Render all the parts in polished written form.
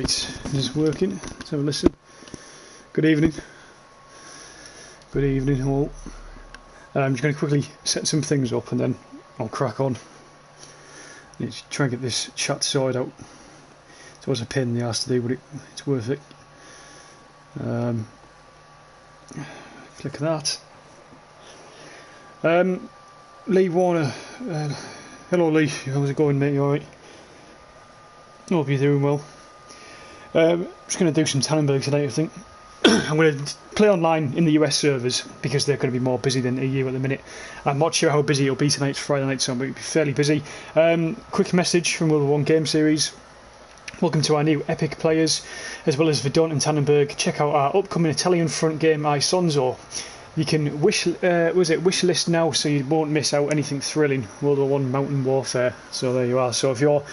Right, it's working. Let's have a listen. Good evening. Good evening all. I'm just going to quickly set some things up and then I'll crack on. Need to try and get this chat sorted out. It's always a pain in the arse to do, but it's worth it. Click that. Lee Warner. Hello Lee, how's it going mate? You alright? Hope you're doing well. Just going to do some Tannenberg today, I think. I'm going to play online in the US servers because they're going to be more busy than EU at the minute. I'm not sure how busy it'll be tonight. It's Friday night, so it'll be fairly busy. Quick message from WW1 Game Series. Welcome to our new Epic players, as well as Verdun and Tannenberg. Check out our upcoming Italian front game, I Sonzo. You can wish list now, so you won't miss out anything thrilling. World War One Mountain Warfare. So there you are. So if you're,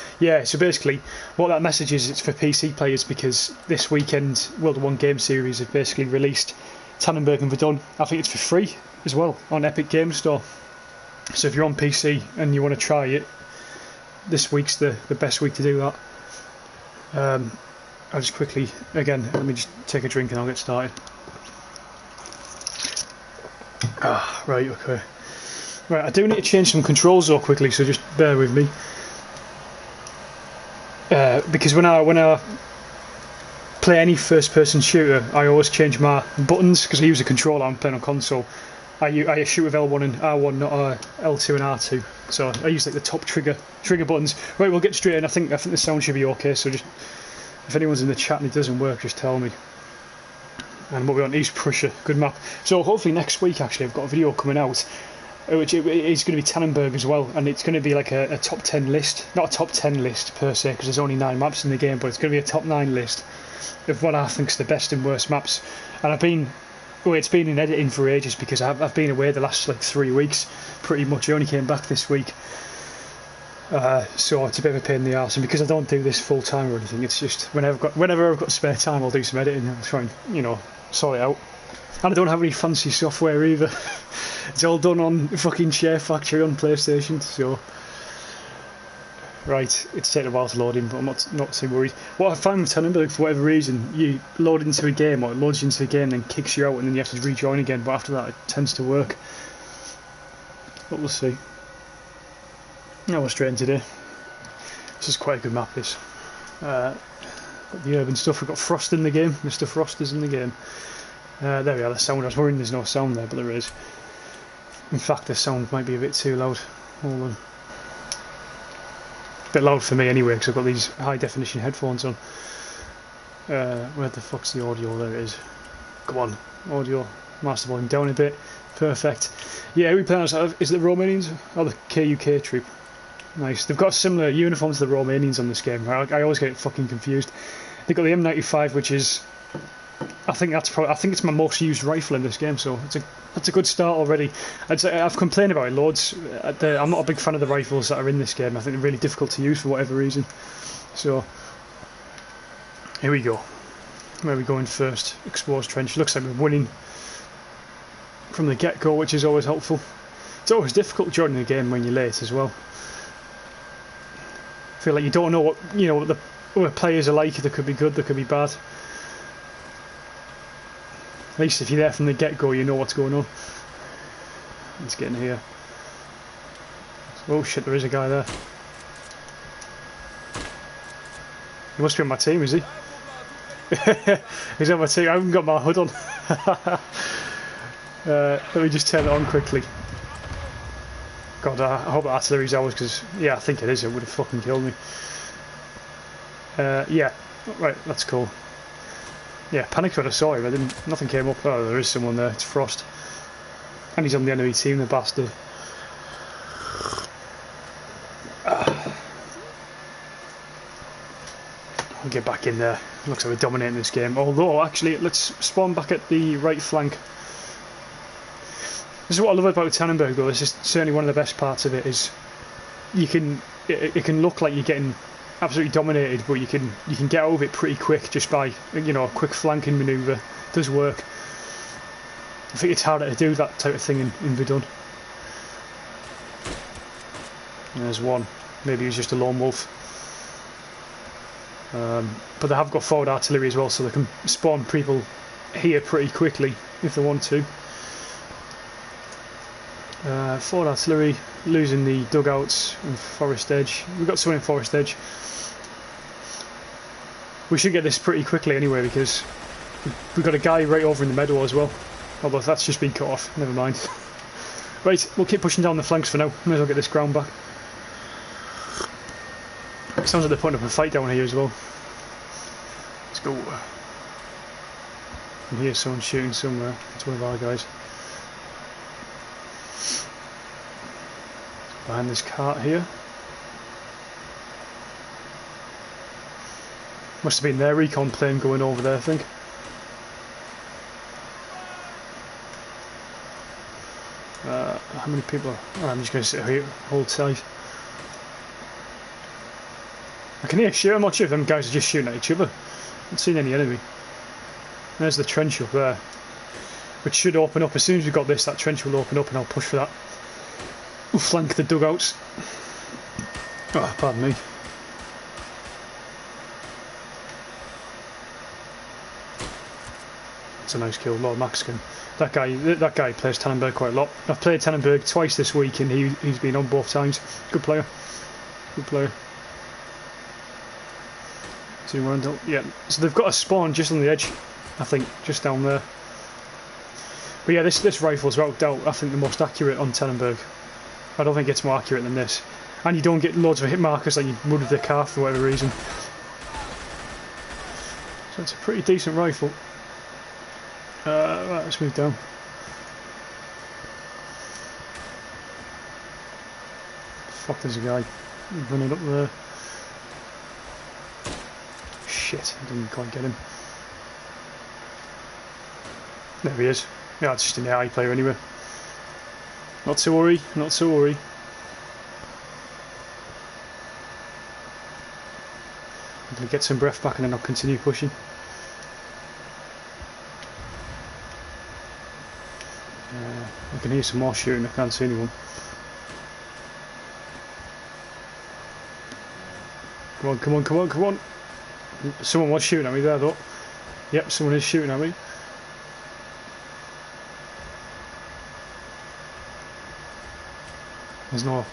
so basically, what that message is, it's for PC players because this weekend World War One Game Series have basically released Tannenberg and Verdun. I think it's for free as well on Epic Game Store. So if you're on PC and you want to try it, this week's the best week to do that. I'll just quickly, again, let me just take a drink and I'll get started. Right, okay. Right, I do need to change some controls though quickly, so just bear with me. Because when I play any first-person shooter, I always change my buttons because I use a controller. I'm playing on console. I shoot with L1 and R1, not L2 and R2. So I use like the top trigger buttons. Right, we'll get straight in. I think the sound should be okay. So just if anyone's in the chat and it doesn't work, just tell me. And what we're on East Prussia, good map. So hopefully next week actually I've got a video coming out which is going to be Tannenberg as well, and it's going to be like a top 10 list, not a top 10 list per se because there's only 9 maps in the game, but it's going to be a top 9 list of what I think's the best and worst maps. And it's been in editing for ages because I've been away the last like 3 weeks pretty much. I only came back this week, so it's a bit of a pain in the arse, and because I don't do this full time or anything, it's just whenever I've got spare time I'll do some editing and I'll try and sort it out. And I don't have any fancy software either. It's all done on fucking Share Factory on PlayStation, so right, it's taken a while to load in, but I'm not too worried. What I find with Tannenberg, for whatever reason, you load into a game, or it loads you into a game, then kicks you out, and then you have to rejoin again, but after that it tends to work. But we'll see. Now we're straight in today. This is quite a good map, this. Got the urban stuff. We've got Frost in the game. Mr. Frost is in the game. There we are, the sound. I was worrying there's no sound there, but there is. In fact, the sound might be a bit too loud. Hold on. A bit loud for me anyway, because I've got these high definition headphones on. Where the fuck's the audio? There it is. Come on, audio. Master volume down a bit. Perfect. Yeah, who we playing as? Is it the Romanians or the KUK troop? Nice. They've got similar uniforms to the Romanians on this game. I always get it fucking confused. They've got the M95, which is, I think it's my most used rifle in this game. So it's a good start already. I've complained about it loads. I'm not a big fan of the rifles that are in this game. I think they're really difficult to use for whatever reason. So here we go. Where are we going first? Exposed trench. Looks like we're winning from the get-go, which is always helpful. It's always difficult during the game when you're late as well. I feel like you don't know what the players are like. They could be good, they could be bad. At least if you're there from the get-go, you know what's going on. Let's get in here. Oh shit, there is a guy there. He must be on my team, is he? He's on my team. I haven't got my hood on. Let me just turn it on quickly. God, I hope artillery's ours, because yeah, I think it is. It would have fucking killed me. Yeah, right, that's cool. Yeah, panicked when I saw him. Nothing came up. Oh, there is someone there. It's Frost, and he's on the enemy team, the bastard. I'll get back in there. Looks like we're dominating this game. Although, actually, let's spawn back at the right flank. This is what I love about Tannenberg though. This is certainly one of the best parts of it. Is it can look like you're getting absolutely dominated, but you can get out of it pretty quick just by a quick flanking manoeuvre. It does work. I think it's harder to do that type of thing in Verdun. There's one. Maybe he's just a lone wolf. But they have got forward artillery as well, so they can spawn people here pretty quickly if they want to. Forward artillery, losing the dugouts and forest edge. We've got someone in forest edge. We should get this pretty quickly anyway, because we've got a guy right over in the meadow as well. Although that's just been cut off, never mind. Right, we'll keep pushing down the flanks for now. May as well get this ground back. It sounds like they're putting up a fight down here as well. Let's go. I can hear someone shooting somewhere. It's one of our guys. Behind this cart here. Must have been their recon plane going over there, I think. How many people are... Oh, I'm just going to sit here, hold tight. I can hear shit. I'm not sure if them guys are just shooting at each other. I haven't seen any enemy. There's the trench up there, which should open up. As soon as we've got this, that trench will open up and I'll push for that. We'll flank the dugouts. Oh, pardon me. It's a nice kill, Lord Mexican. That guy plays Tannenberg quite a lot. I've played Tannenberg twice this week and he's been on both times. Good player. Good player. See around up. Yeah. So they've got a spawn just on the edge, I think, just down there. But yeah, this rifle's without doubt I think the most accurate on Tannenberg. I don't think it's more accurate than this. And you don't get loads of hit markers like you would with the car for whatever reason. So it's a pretty decent rifle. Right, let's move down. Fuck, there's a guy running up there. Shit, I didn't quite get him. There he is. Yeah, it's just an AI player anyway. Not to worry, not to worry. I'm going to get some breath back and then I'll continue pushing. I can hear some more shooting, I can't see anyone. Come on, come on, come on, come on. Someone was shooting at me there though. Yep, someone is shooting at me. There's no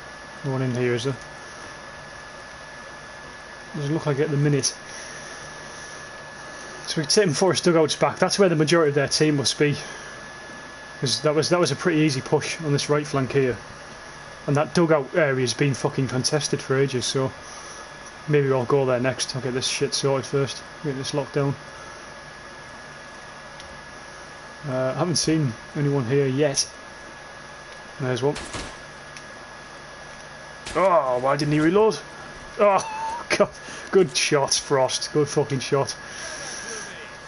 one in here, is there? Doesn't look like it at the minute. So we've taken forest dugouts back. That's where the majority of their team must be. Because that was a pretty easy push on this right flank here. And that dugout area's been fucking contested for ages, so maybe I'll go there next. I'll get this shit sorted first. Get this locked down. I haven't seen anyone here yet. There's one. Oh, why didn't he reload? Oh, God. Good shot, Frost. Good fucking shot.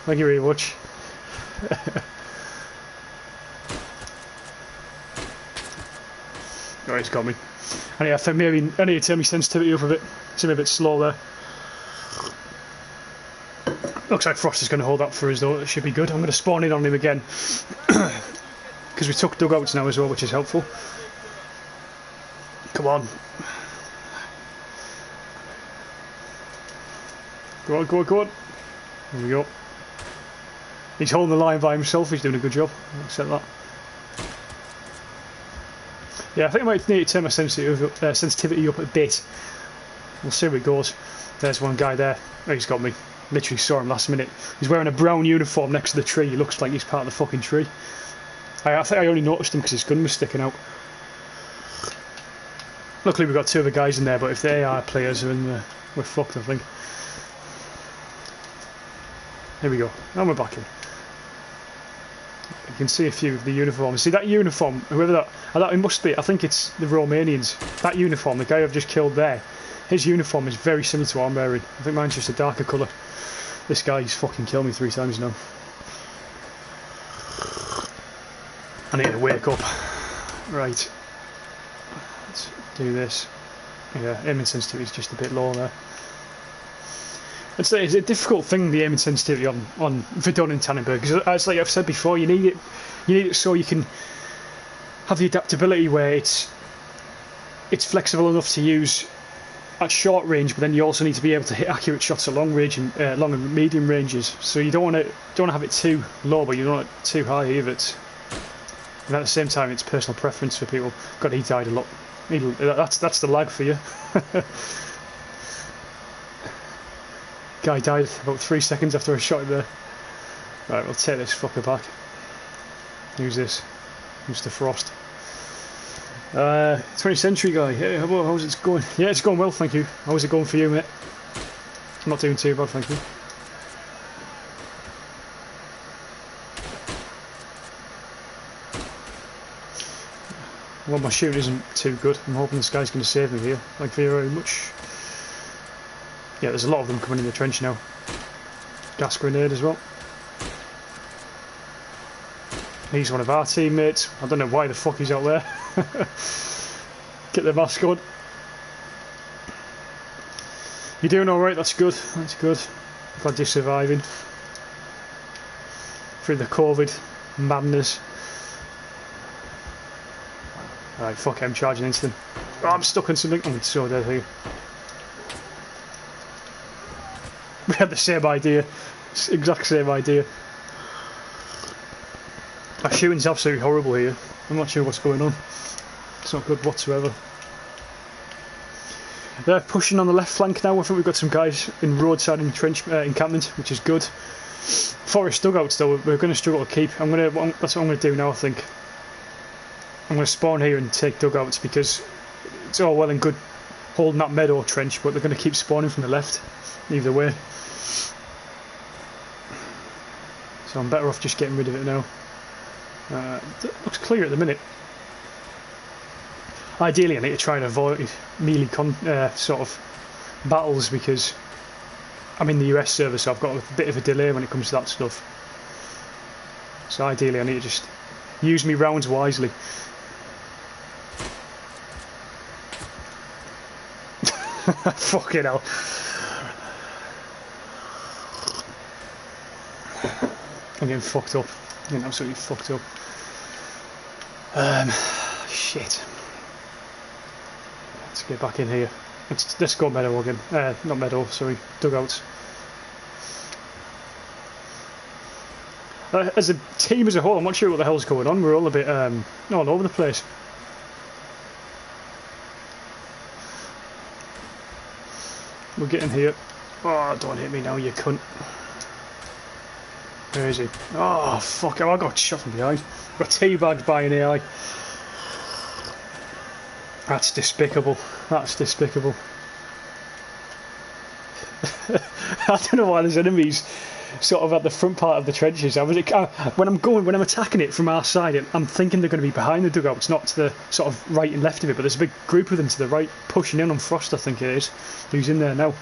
Thank you very much. Oh, he's got me. I need to turn my sensitivity up a bit. Seem a bit slow there. Looks like Frost is going to hold up for us though. It should be good. I'm going to spawn in on him again. Because we took dugouts now as well, which is helpful. Come on. Go on, go on, go on. There we go. He's holding the line by himself. He's doing a good job. I'll accept that. Yeah, I think I might need to turn my sensitivity up a bit. We'll see where it goes. There's one guy there. Oh, he's got me. Literally saw him last minute. He's wearing a brown uniform next to the tree. He looks like he's part of the fucking tree. I think I only noticed him because his gun was sticking out. Luckily we've got two other guys in there, but if they are players, then we're fucked, I think. Here we go. Now we're back in. You can see a few of the uniforms. See that uniform, whoever that it must be, I think it's the Romanians. That uniform, the guy I've just killed there, his uniform is very similar to what I'm wearing. I think mine's just a darker colour. This guy's fucking killed me 3 times now. I need to wake up. Right. Let's do this. Yeah, aiming sensitivity is just a bit low there. It's a difficult thing, the aiming sensitivity on Verdun and Tannenberg, because as like I've said before, you need it so you can have the adaptability where it's flexible enough to use at short range, but then you also need to be able to hit accurate shots at long range and long and medium ranges. So you don't want to have it too low, but you don't want it too high either. And at the same time, it's personal preference for people. God, he died a lot. That's the lag for you. Guy died about 3 seconds after I shot him there. Right, we'll take this fucker back. Who's this? Mr. Frost. 20th century guy. Hey, how's it going? Yeah, it's going well, thank you. How's it going for you, mate? I'm not doing too bad, thank you. Well, my shooting isn't too good. I'm hoping this guy's going to save me here. Thank you very much. Yeah, there's a lot of them coming in the trench now. Gas grenade as well. He's one of our teammates. I don't know why the fuck he's out there. Get the mask on. You're doing alright, that's good. That's good. Glad you're surviving. Through the COVID madness. Alright, fuck it, I'm charging into them. Oh, I'm stuck on something. I'm so dead here. We had the same idea. Exact same idea. Our shooting's absolutely horrible here. I'm not sure what's going on. It's not good whatsoever. They're pushing on the left flank now. I think we've got some guys in roadside encampment, which is good. Forest dugouts though, we're going to struggle to keep. That's what I'm going to do now, I think. I'm going to spawn here and take dugouts because it's all well and good holding that meadow trench, but they're going to keep spawning from the left, either way. So I'm better off just getting rid of it now. It looks clear at the minute. Ideally I need to try and avoid melee sort of battles because I'm in the US server, so I've got a bit of a delay when it comes to that stuff. So ideally I need to just use me rounds wisely. Fucking hell. I'm getting fucked up. I'm getting absolutely fucked up. Shit. Let's get back in here. Let's go meadow again. Not meadow, sorry. Dugouts. As a team as a whole, I'm not sure what the hell's going on. We're all a bit all over the place. We're getting here. Oh, don't hit me now, you cunt. Where is he? Oh, fuck. I got shot from behind. Got teabagged by an AI. That's despicable. That's despicable. I don't know why there's enemies sort of at the front part of the trenches. When I'm attacking it from our side, I'm thinking they're going to be behind the dugouts, not to the sort of right and left of it. But there's a big group of them to the right, pushing in on Frost, I think it is, who's in there now.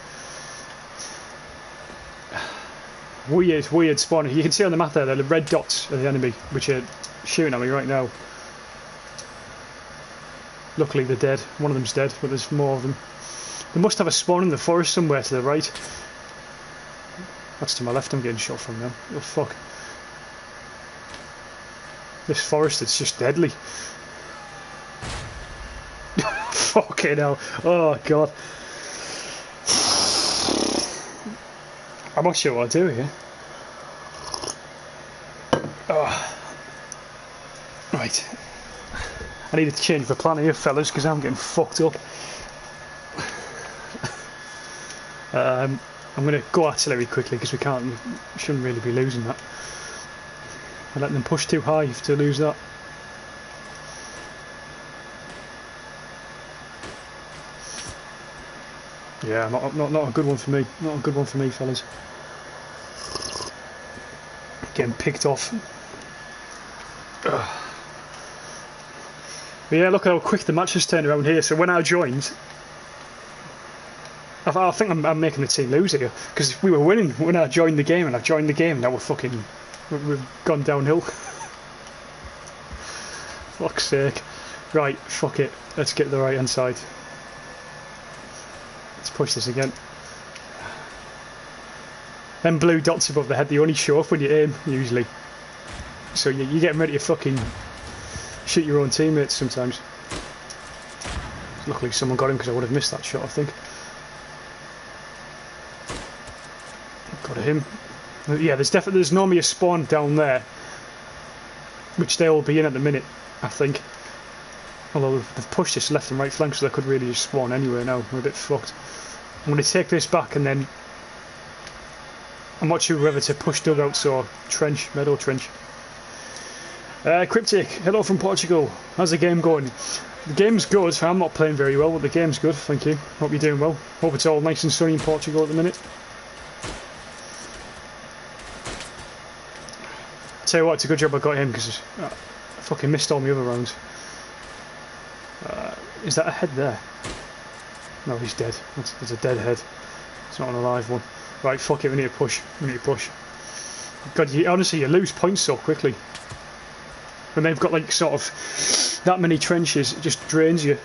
Weird spawning. You can see on the map there, the red dots are the enemy, which are shooting at me right now. Luckily they're dead. One of them's dead, but there's more of them. They must have a spawn in the forest somewhere to the right. That's to my left I'm getting shot from now. Oh fuck. This forest, it's just deadly. Fucking hell. Oh god. I'm not sure what I do here. Oh. Right. I needed to change the plan here, fellas, because I'm getting fucked up. I'm going to go artillery quickly because we shouldn't really be losing that. I'm letting them push too high to lose that. Yeah, not a good one for me. Not a good one for me, fellas. Getting picked off. Ugh. But yeah, look how quick the match has turned around here. So when I joined, I think I'm making the team lose here because we were winning when I joined the game, and I've joined the game. Now we've gone downhill. Fuck's sake! Right, fuck it. Let's get the right hand side. Let's push this again. Them blue dots above the head, they only show up when you aim, usually. So you're getting ready to fucking shoot your own teammates sometimes. Luckily someone got him because I would have missed that shot, I think. Got him. Yeah, there's normally a spawn down there, which they'll be in at the minute, I think. Although they've pushed this left and right flank, so they could really just spawn anywhere now. We're a bit fucked. I'm going to take this back, and then I'm not sure whether to push dugouts or trench, meadow trench. Cryptic, hello from Portugal. How's the game going? The game's good. I'm not playing very well, but the game's good. Thank you. Hope you're doing well. Hope it's all nice and sunny in Portugal at the minute. Tell you what, it's a good job I got him because I fucking missed all my other rounds. Is that a head there? No, he's dead. That's a dead head. It's not an alive one. Right, fuck it. We need to push. We need to push. God, honestly, you lose points so quickly. When they've got like sort of that many trenches, it just drains you.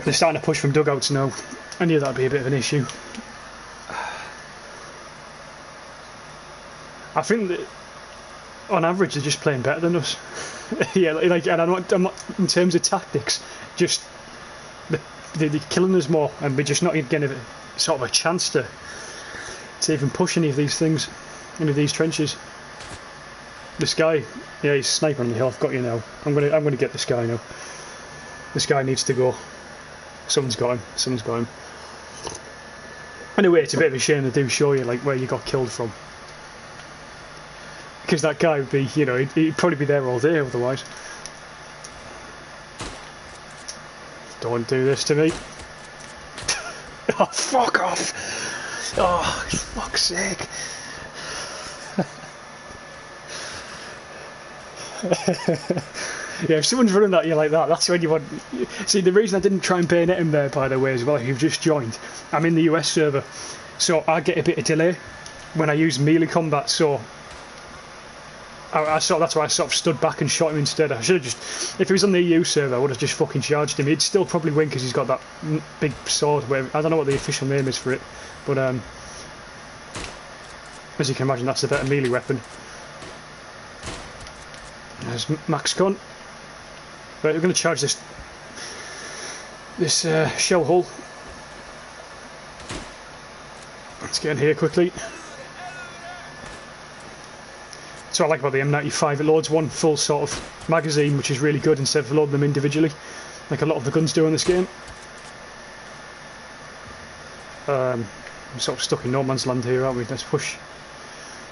They're starting to push from dugouts now. I knew that'd be a bit of an issue. I think that on average they're just playing better than us. Yeah, like, and I'm not in terms of tactics. Just they're killing us more, and we're just not even getting a sort of a chance to even push any of these things, any of these trenches. This guy, yeah, he's sniping on the hill. I've got you now. I'm gonna get this guy now. This guy needs to go. Someone's got him. Someone's got him. Anyway, it's a bit of a shame they do show you like where you got killed from, because that guy would be, you know, he'd probably be there all day otherwise. Don't do this to me. Oh, fuck off! Oh, fuck's sake! Yeah, if someone's running at you like that, that's when you want... See, the reason I didn't try and bayonet him there, by the way, as well, if you've just joined, I'm in the US server, so I get a bit of delay when I use melee combat, so that's why I sort of stood back and shot him instead. I should have just... If he was on the EU server, I would have just fucking charged him. He'd still probably win because he's got that big sword, where I don't know what the official name is for it, but as you can imagine, that's a better melee weapon. There's Max gun. Right, we're going to charge this shell hole. Let's get in here quickly. That's what I like about the M95. It loads one full sort of magazine, which is really good, instead of loading them individually, like a lot of the guns do in this game. I'm sort of stuck in no man's land here, aren't we? Let's push.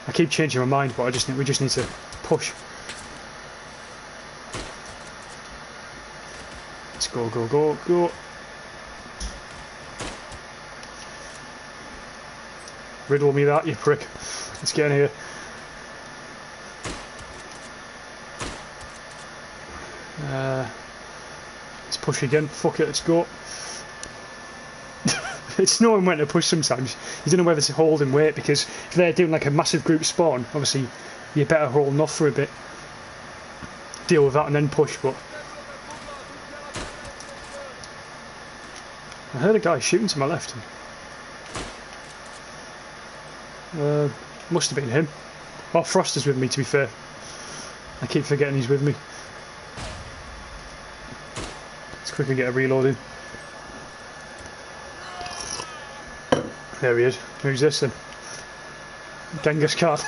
I keep changing my mind, but we just need to push. Let's go, go, go, go. Riddle me that, you prick. Let's get in here. Let's push again. Fuck it, let's go. It's knowing when to push sometimes. You don't know whether to hold and wait, because if they're doing like a massive group spawn, obviously you're better holding off for a bit. Deal with that and then push, but... I heard a guy shooting to my left. Must have been him. Oh, Frost is with me, to be fair. I keep forgetting he's with me. Let's quickly get a reload in. There he is. Who's this then? Genghis Khan.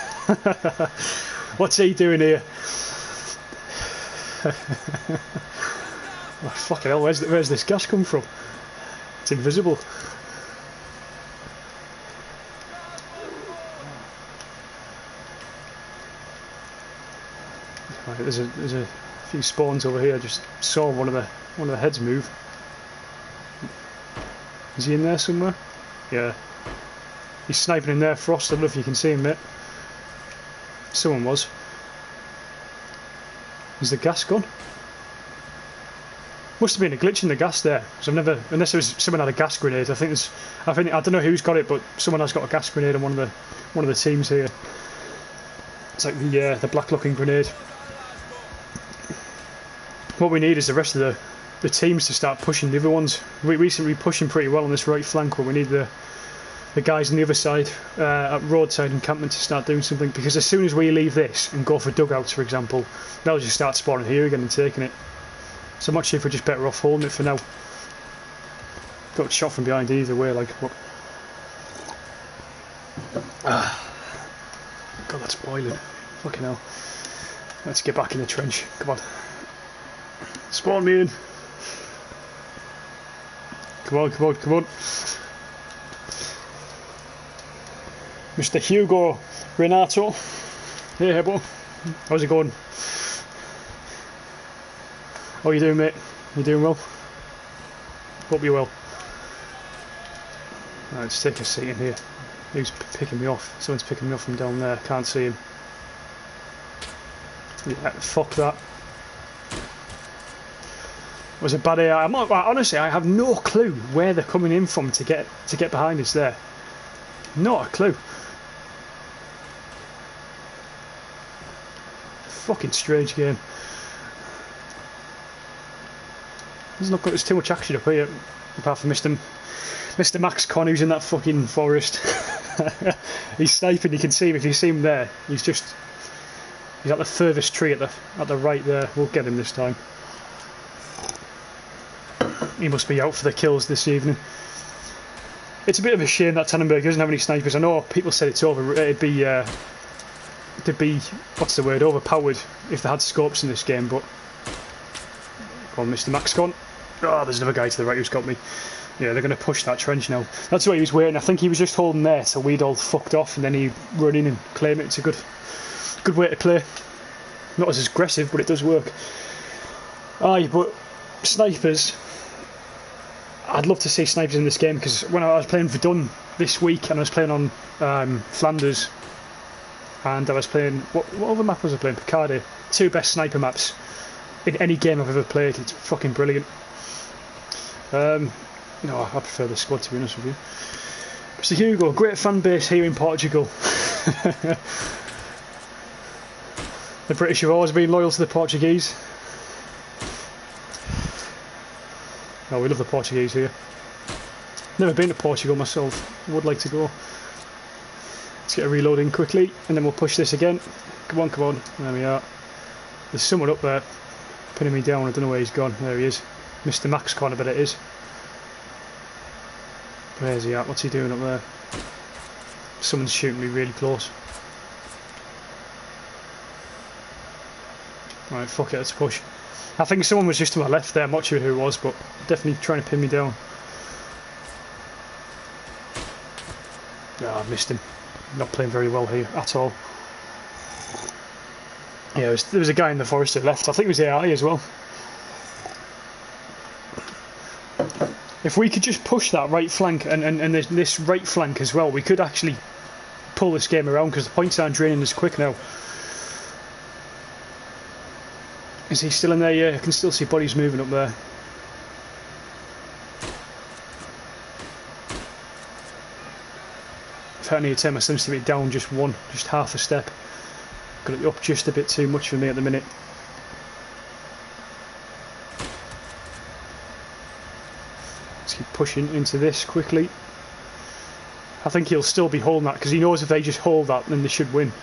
What's he doing here? Oh, fucking hell, where's this gas come from? It's invisible. Right, there's a few spawns over here. I just saw one of the heads move. Is he in there somewhere? Yeah. He's sniping in there, Frost. I don't know if you can see him, mate. Someone was. Is the gas gone? Must have been a glitch in the gas there, because I've never, unless someone had a gas grenade. I don't know who's got it, but someone has got a gas grenade on one of the teams here. It's like the black looking grenade. What we need is the rest of the teams to start pushing the other ones. We seem to be pushing pretty well on this right flank, but we need the guys on the other side at roadside encampment to start doing something, because as soon as we leave this and go for dugouts, for example, they'll just start spawning here again and taking it. So I'm not sure if we're just better off holding it for now. Got shot from behind either way, like, what? God, that's boiling. Fucking hell. Let's get back in the trench. Come on. Spawn me in. Come on, come on, come on. Mr. Hugo Renato. Hey, Hebo. How's it going? How are you doing, mate? You doing well? Hope you're well. Right, let's take a seat in here. Who's picking me off? Someone's picking me off from down there. Can't see him. Yeah, fuck that. It was a bad AI. Honestly, I have no clue where they're coming in from to get behind us there. Not a clue. Fucking strange game. Doesn't look like there's too much action up here, apart from Mr. Max Con, who's in that fucking forest. He's sniping. You can see him if you see him there. He's at the furthest tree at the right there. We'll get him this time. He must be out for the kills this evening. It's a bit of a shame that Tannenberg doesn't have any snipers. I know people said it'd be what's the word, overpowered if they had scopes in this game, but go on, Mr. Max Con. Oh, there's another guy to the right who's got me. Yeah, they're going to push that trench now. That's what he was waiting. I think he was just holding there till we'd all fucked off, and then he'd run in and claim it. It's a good way to play. Not as aggressive, but it does work. Aye, but snipers. I'd love to see snipers in this game, because when I was playing Verdun this week, and I was playing on Flanders, and I was playing what other map was I playing? Picardy. 2 best sniper maps in any game I've ever played. It's fucking brilliant. No, I prefer the squad, to be honest with you. Mr. Hugo, great fan base here in Portugal. The British have always been loyal to the Portuguese. No, we love the Portuguese here. Never been to Portugal myself. Would like to go. Let's get a reload in quickly, and then we'll push this again. Come on, come on. There we are. There's someone up there pinning me down. I don't know where he's gone. There he is. Mr. Max Con, I bet it is. Where's he at? What's he doing up there? Someone's shooting me really close. Right, fuck it, let's push. I think someone was just to my left there. I'm not sure who it was, but definitely trying to pin me down. I missed him. Not playing very well here at all. Yeah, there was a guy in the forest to the left. I think it was AI as well. If we could just push that right flank and this right flank as well, we could actually pull this game around, because the points aren't draining as quick now. Is he still in there? Yeah, I can still see bodies moving up there. If I need to turn my sensitivity down just half a step. Got it up just a bit too much for me at the minute. Let's keep pushing into this quickly. I think he'll still be holding that, because he knows if they just hold that, then they should win.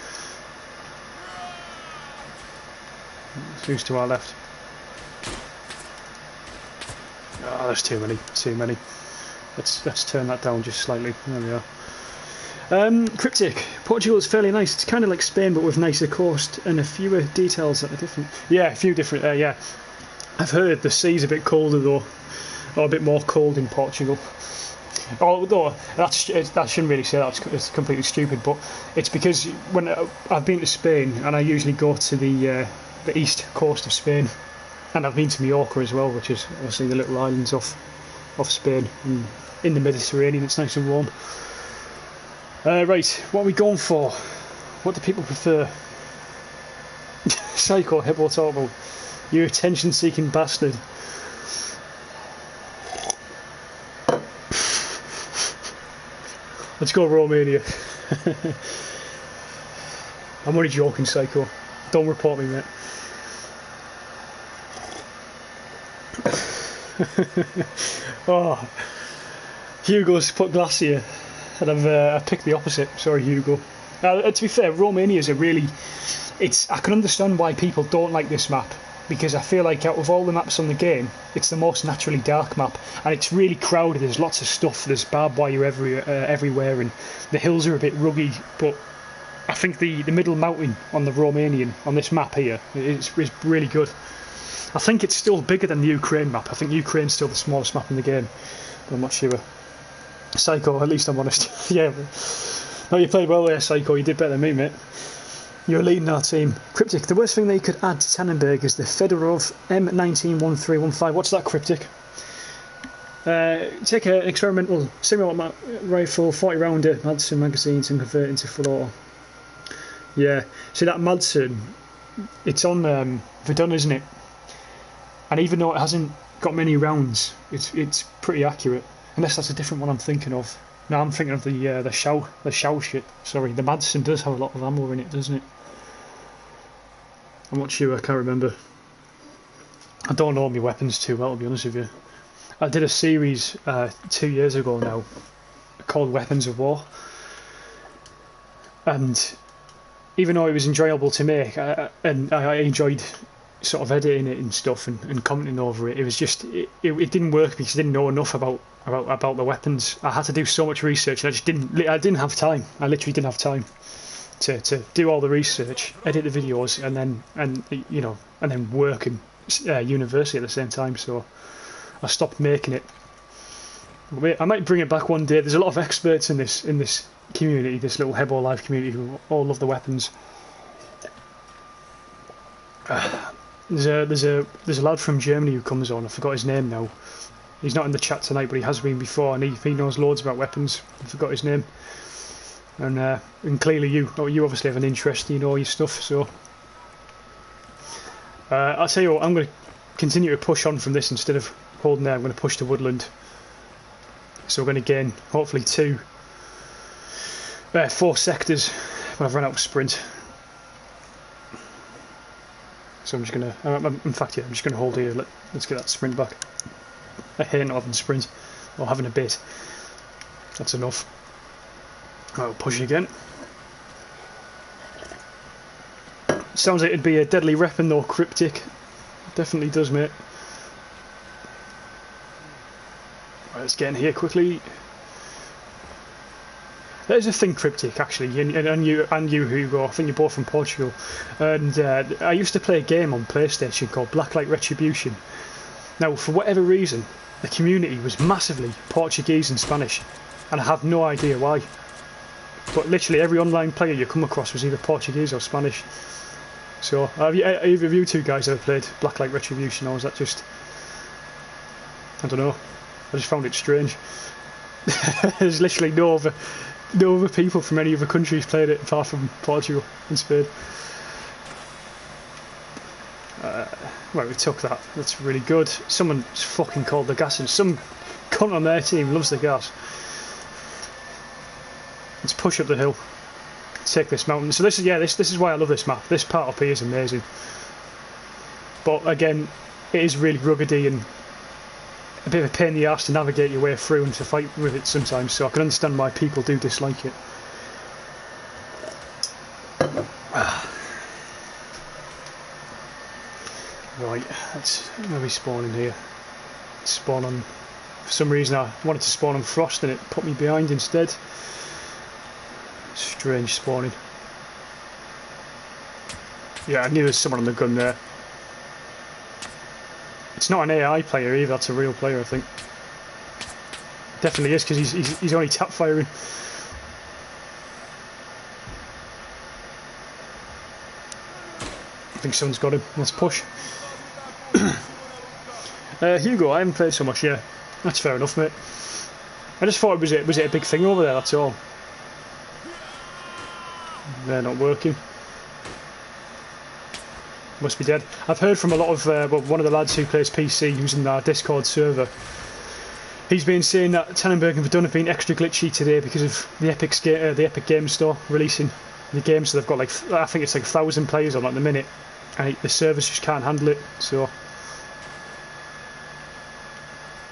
Who's to our left? Ah, there's too many. Let's turn that down just slightly. There we are. Cryptic. Portugal is fairly nice. It's kind of like Spain, but with nicer coast and a fewer details that are different. Yeah, a few different. Yeah, I've heard the sea's a bit colder though, or a bit more cold in Portugal. Although that shouldn't really say that. It's completely stupid. But it's because when I've been to Spain, and I usually go to the east coast of Spain, and I've been to Mallorca as well, which is obviously the little islands off Spain, and in the Mediterranean. It's nice and warm. Right, what are we going for? What do people prefer? Psycho Hippo Turbo, you attention-seeking bastard. Let's go Romania. I'm only joking, Psycho. Don't report me, mate. Oh, Hugo's put Glacier, and I've picked the opposite. Sorry, Hugo. To be fair, Romania is I can understand why people don't like this map, because I feel like out of all the maps on the game, it's the most naturally dark map, and it's really crowded. There's lots of stuff. There's barbed wire everywhere, and the hills are a bit ruggy. But I think the middle mountain on the Romanian on this map here is really good. I think it's still bigger than the Ukraine map. I think Ukraine's still the smallest map in the game, but I'm not sure. Psycho, at least I'm honest. Yeah. No, you played well there, Psycho. You did better than me, mate. You're leading our team. Cryptic, the worst thing they could add to Tannenberg is the Fedorov M191315. What's that, Cryptic? Take an experimental semi-automatic rifle, 40 rounder Madsen magazines and convert it into full auto. Yeah, see that Madsen, it's on Verdun, isn't it? And even though it hasn't got many rounds, it's pretty accurate. Unless that's a different one I'm thinking of. No, I'm thinking of the Shell shit. Sorry, the Madsen does have a lot of ammo in it, doesn't it? I'm not sure, I can't remember. I don't know my weapons too well, to be honest with you. I did a series 2 years ago now called Weapons of War, and even though it was enjoyable to make, and I enjoyed sort of editing it and stuff and commenting over it, it was just it didn't work because I didn't know enough about the weapons. I had to do so much research, and I didn't have time. I literally didn't have time to do all the research, edit the videos, and then work in university at the same time. So I stopped making it. I might bring it back one day. There's a lot of experts in this community, this little Hebo Live community, who all love the weapons. There's a lad from Germany who comes on. I forgot his name now. He's not in the chat tonight, but he has been before, and he knows loads about weapons. I forgot his name. And clearly you obviously have an interest in all your stuff. So I'll tell you what, I'm going to continue to push on from this instead of holding there. I'm going to push to woodland. So we're going to gain hopefully 4 sectors when I've run out of sprint. So I'm just going to, in fact, yeah, I'm just going to hold here. Let's get that sprint back. I hate not having sprint or having a bit. That's enough. I'll push again. Sounds like it'd be a deadly weapon though, Cryptic. Definitely does, mate. Right, let's get in here quickly. There's a thing, Cryptic, actually, and you Hugo, I think you're both from Portugal, and I used to play a game on PlayStation called Blacklight Retribution. Now, for whatever reason, the community was massively Portuguese and Spanish, and I have no idea why. But literally every online player you come across was either Portuguese or Spanish. So, have either of you two guys ever played Blacklight Retribution, or was that just... I don't know, I just found it strange. There's literally no other people from any other countries played it apart from Portugal and Spain. Right, we took that. That's really good. Someone fucking called the gas, and some cunt on their team loves the gas. Let's push up the hill. Take this mountain. So this is why I love this map. This part up here is amazing. But again, it is really ruggedy and a bit of a pain in the arse to navigate your way through and to fight with it sometimes. So I can understand why people do dislike it. Right, let's maybe spawn in here. Spawn on. For some reason, I wanted to spawn on Frost, and it put me behind instead. Strange spawning. Yeah, I knew there was someone on the gun there. It's not an AI player either. That's a real player, I think. Definitely is, because he's only tap firing. I think someone's got him. Let's push. Hugo, I haven't played so much yet. That's fair enough, mate. I just thought was it a big thing over there, that's all. They're not working. Must be dead. I've heard from a lot of one of the lads who plays PC, who's in our Discord server. He's been saying that Tannenberg and Verdun have been extra glitchy today because of the Epic Game Store releasing the game. So they've got I think it's 1,000 players on at the minute, and the servers just can't handle it. So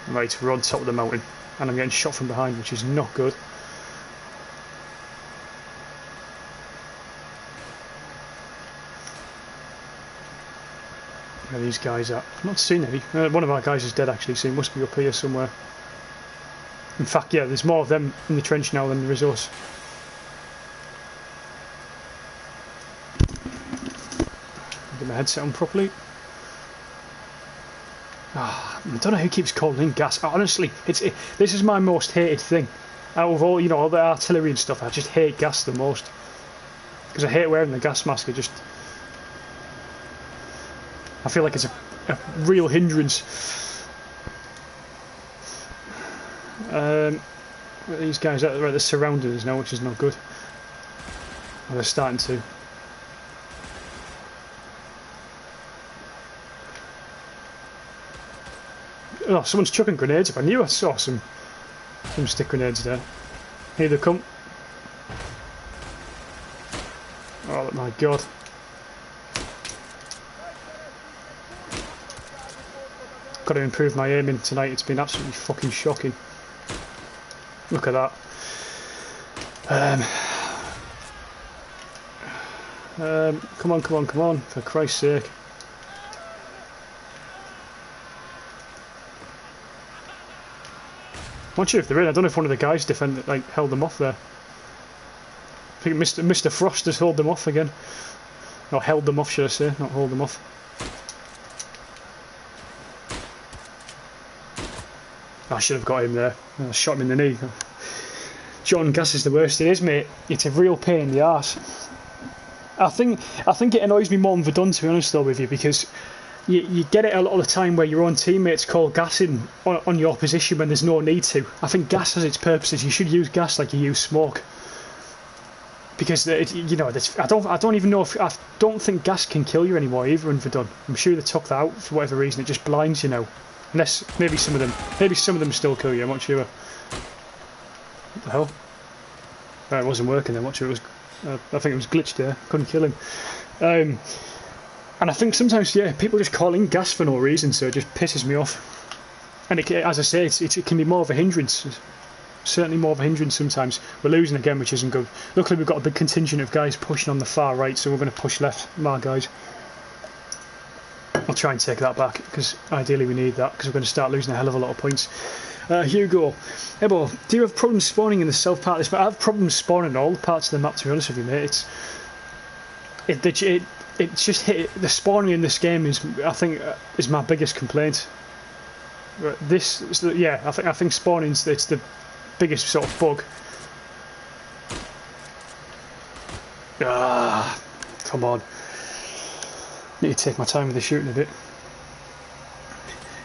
right, we're on top of the mountain, and I'm getting shot from behind, which is not good. Where are these guys at? I've not seen any. One of our guys is dead actually, so he must be up here somewhere. In fact, yeah, there's more of them in the trench now than there is us. Get my headset on properly. I don't know who keeps calling in gas. Honestly, this is my most hated thing. Out of all, all the artillery and stuff, I just hate gas the most. Because I hate wearing the gas mask. I feel like it's a real hindrance. These guys are right, they're surrounding us now, which is not good. Well, they're starting to. Oh, someone's chucking grenades up. I knew I saw some stick grenades there. Here they come. Oh my god. Got to improve my aiming tonight. It's been absolutely fucking shocking. Look at that. Come on, for Christ's sake. I'm not sure if they're in. I don't know if one of the guys held them off there. I think Mr. Frost has held them off again. Or held them off, should I say, not hold them off. I should have got him there. I shot him in the knee. Shotgun gas is the worst it is, mate. It's a real pain in the arse. I think it annoys me more than Verdun, to be honest, though, with you, because you get it a lot of the time where your own teammates call gassing on your position when there's no need to. I think gas has its purposes. You should use gas like you use smoke. Because I don't even know if I don't think gas can kill you anymore either in Verdun. I'm sure they took that out for whatever reason. It just blinds you now. Unless maybe some of them still kill you. I'm not sure. What the hell? It wasn't working then. Watch it was. I think it was glitched there. Couldn't kill him. And I think sometimes, yeah, people just call in gas for no reason, so it just pisses me off. And as I say, it can be more of a hindrance. Certainly more of a hindrance sometimes. We're losing again, which isn't good. Luckily, we've got a big contingent of guys pushing on the far right, so we're going to push left. My guys. I'll try and take that back, because ideally we need that, because we're going to start losing a hell of a lot of points. Hugo, Ebo, do you have problems spawning in the south part of this map? I have problems spawning in all the parts of the map, to be honest with you, mate. It's just the spawning in this game I think is my biggest complaint. I think spawning's it's the biggest sort of bug. Come on. Need to take my time with the shooting a bit.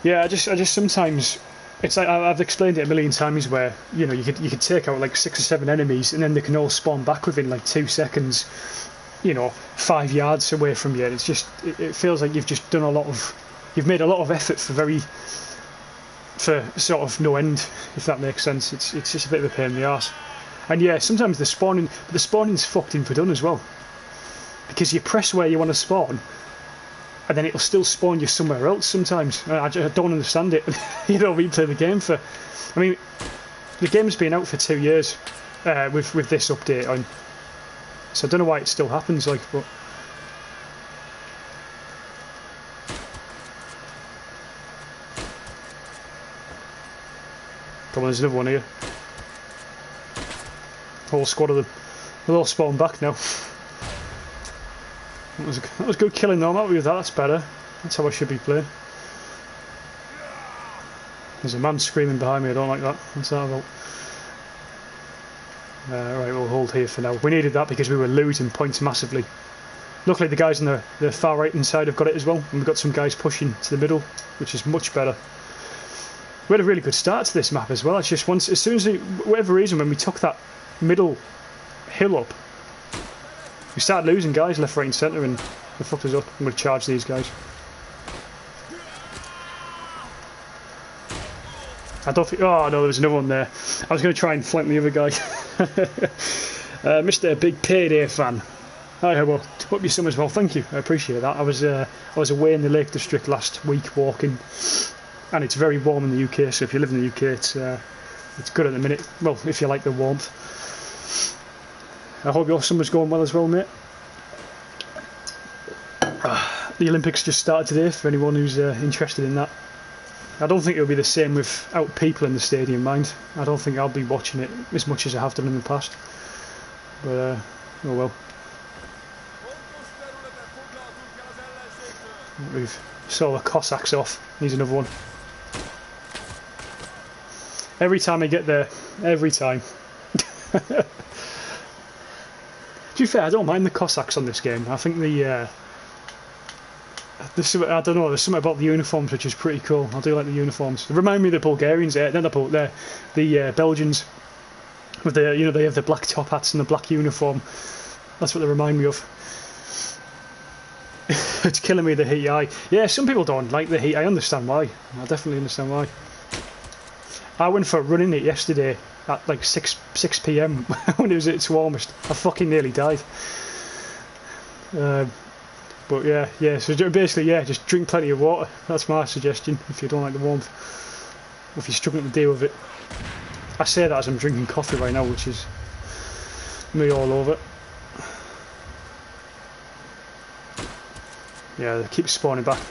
Yeah, I just sometimes it's like I've explained it a million times where you could take out like 6 or 7 enemies and then they can all spawn back within like 2 seconds. 5 yards away from you. It's just it feels like you've just done you've made a lot of effort for sort of no end, if that makes sense. It's just a bit of a pain in the arse. And yeah, sometimes the spawning's fucked in Verdun as well, because you press where you want to spawn and then it'll still spawn you somewhere else sometimes. I don't understand it. Replay the game for. I mean, the game's been out for 2 years with this update on. So I don't know why it still happens, but come on, there's another one here. Whole squad of them. They'll all spawn back now. That was good killing though. I'm happy with that. That's better. That's how I should be playing. There's a man screaming behind me. I don't like that. What's that about? Right, we'll hold here for now. We needed that because we were losing points massively. Luckily the guys on the far right hand side have got it as well, and we've got some guys pushing to the middle, which is much better. We had a really good start to this map as well. It's just as soon as whatever reason, when we took that middle hill up, we started losing guys left, right and centre, and they fucked us up. I'm going to charge these guys. I don't think. Oh no, there was another one there. I was going to try and flank the other guy. Mr. Big Payday fan. Hi, well, hope your summer's well. Thank you. I appreciate that. I was away in the Lake District last week walking, and it's very warm in the UK. So if you live in the UK, it's good at the minute. Well, if you like the warmth. I hope your summer's going well as well, mate. the Olympics just started today for anyone who's interested in that. I don't think it'll be the same without people in the stadium, mind. I don't think I'll be watching it as much as I have done in the past. But, oh well. We've saw the Cossacks off. Here's another one. Every time I get there, every time. To be fair, I don't mind the Cossacks on this game. I think I don't know, there's something about the uniforms which is pretty cool. I do like the uniforms. They remind me of the Bulgarians, the Belgians, with the, you know, they have the black top hats and the black uniform. That's what they remind me of. It's killing me, the heat eye. Yeah, some people don't like the heat. I understand why. I definitely understand why. I went for a run in it yesterday at like 6 PM when it was at its warmest. I fucking nearly died. But yeah. So basically, yeah, just drink plenty of water. That's my suggestion if you don't like the warmth, or if you're struggling to deal with it. I say that as I'm drinking coffee right now, which is me all over. Yeah, they keep spawning back.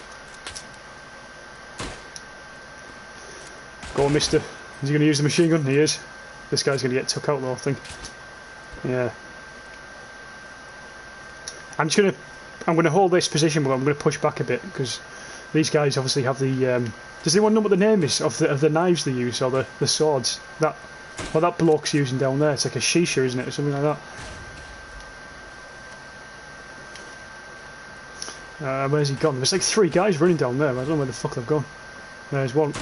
Go on, mister. Is he going to use the machine gun? He is. This guy's going to get took out though, I think. Yeah. I'm going to hold this position, but I'm going to push back a bit because these guys obviously have the. Does anyone know what the name is of the knives they use, or the swords? That bloke's using down there. It's like a shisha, isn't it, or something like that? Where's he gone? There's like 3 guys running down there. I don't know where the fuck they've gone. There's one.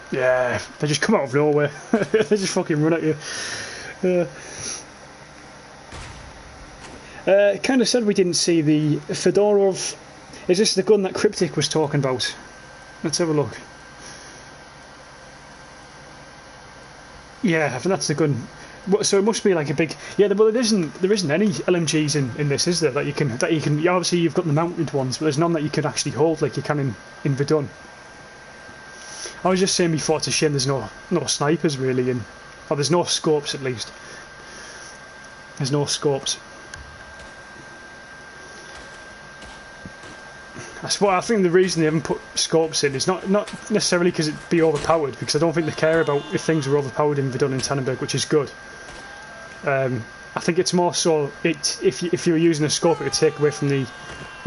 Yeah, they just come out of nowhere. They just fucking run at you. It kind of said we didn't see the Fedorov. Is this the gun that Cryptic was talking about? Let's have a look. Yeah, I think that's the gun. So it must be like a big. Yeah, well, there isn't any LMGs in this, is there? That you can. Obviously, you've got the mounted ones, but there's none that you can actually hold like you can in Verdun. I was just saying before, it's a shame there's no snipers really in. Or there's no scopes at least. There's no scopes. I think the reason they haven't put scopes in is not necessarily because it'd be overpowered, because I don't think they care about if things are overpowered in Verdun and Tannenberg, which is good. I think it's more so if you were using a scope, it would take away from the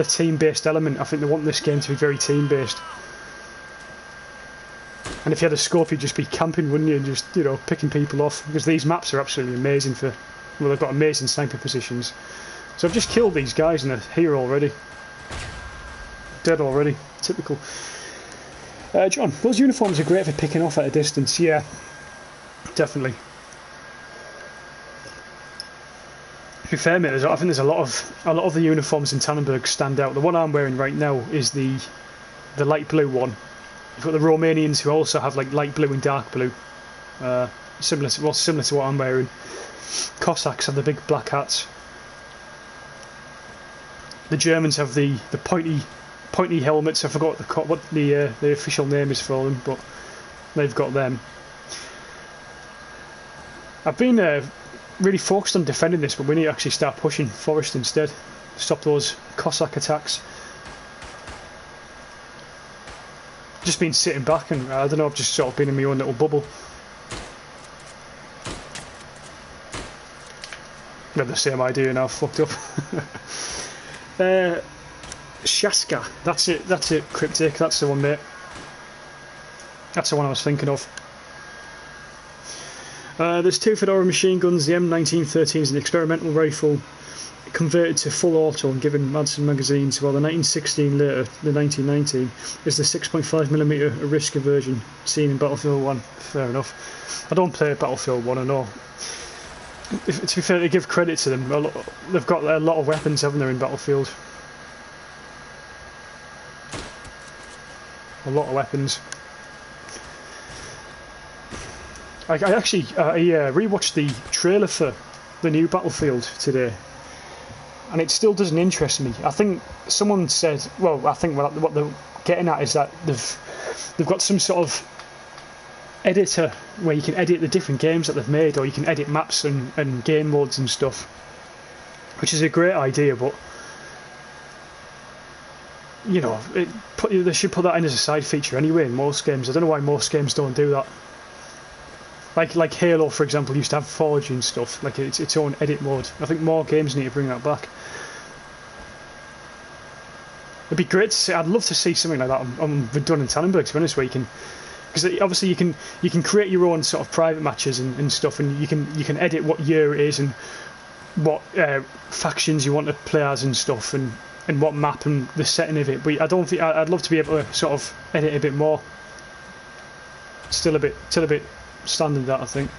team-based element. I think they want this game to be very team-based. And if you had a scope, you'd just be camping, wouldn't you? And just, you know, picking people off. Because these maps are absolutely amazing for. Well, they've got amazing sniper positions. So I've just killed these guys and they're here already. Dead already. Typical. John, those uniforms are great for picking off at a distance. Yeah, definitely. To be fair, mate, I think there's a lot of the uniforms in Tannenberg stand out. The one I'm wearing right now is the light blue one. You've got the Romanians who also have like light blue and dark blue, similar to what I'm wearing. Cossacks have the big black hats. The Germans have the pointy helmets. I forgot what the official name is for them, but they've got them. I've been really focused on defending this, but we need to actually start pushing forest instead. Stop those Cossack attacks. Just been sitting back and I don't know, I've just sort of been in my own little bubble. I have the same idea now, fucked up. Shaska, that's it, Cryptic, that's the one, mate. That's the one I was thinking of. There's 2 Fedora machine guns. The M1913 is an experimental rifle converted to full auto and given Madsen magazines, while the 1916 later, the 1919, is the 6.5mm Ariska version seen in Battlefield 1. Fair enough. I don't play Battlefield 1, I know. To be fair, to give credit to them, they've got a lot of weapons, haven't they, in Battlefield? A lot of weapons. I actually rewatched the trailer for the new Battlefield today, and it still doesn't interest me. I think someone said, well, I think what they're getting at is that they've got some sort of editor where you can edit the different games that they've made, or you can edit maps and game modes and stuff, which is a great idea, but you know, they should put that in as a side feature anyway in most games. I don't know why most games don't do that. Like Halo, for example, used to have Forge and stuff, like its own edit mode. I think more games need to bring that back. It'd be great to see. I'd love to see something like that on Verdun and Tannenberg, to be honest, where you can, because obviously you can create your own sort of private matches and stuff, and you can edit what year it is and what factions you want to play as and stuff, and what map and the setting of it. But I don't think I'd love to be able to sort of edit a bit more. Still a bit standard, that I think.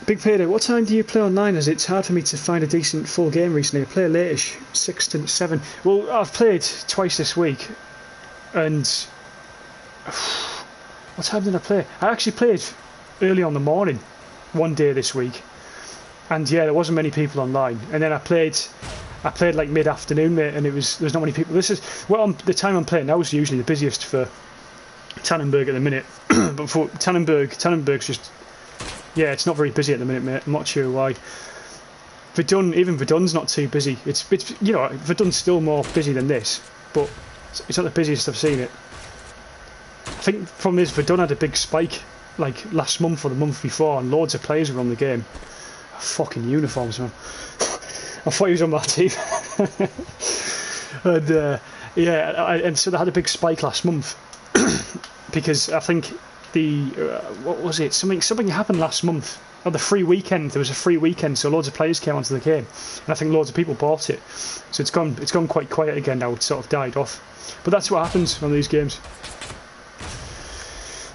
Big Payday, what time do you play online? As it's hard for me to find a decent full game recently. I play late-ish, 6 to 7. Well, I've played twice this week, and what time did I play? I actually played early on the morning one day this week, and yeah, there wasn't many people online. And then I played like mid-afternoon, mate, and there's not many people. This is the time I'm playing now is usually the busiest for Tannenberg at the minute, but for Tannenberg's just, yeah, it's not very busy at the minute, mate. I'm not sure why. Verdun's not too busy. It's you know, Verdun's still more busy than this, but it's not the busiest I've seen it. I think from this, Verdun had a big spike like last month or the month before, and loads of players were on the game. Fucking uniforms, man. I thought he was on my team. And yeah, and so they had a big spike last month because I think what was it? Something happened last month. On the free weekend, there was a free weekend, so loads of players came onto the game, and I think loads of people bought it. So it's gone quite quiet again now. It's sort of died off, but that's what happens on these games.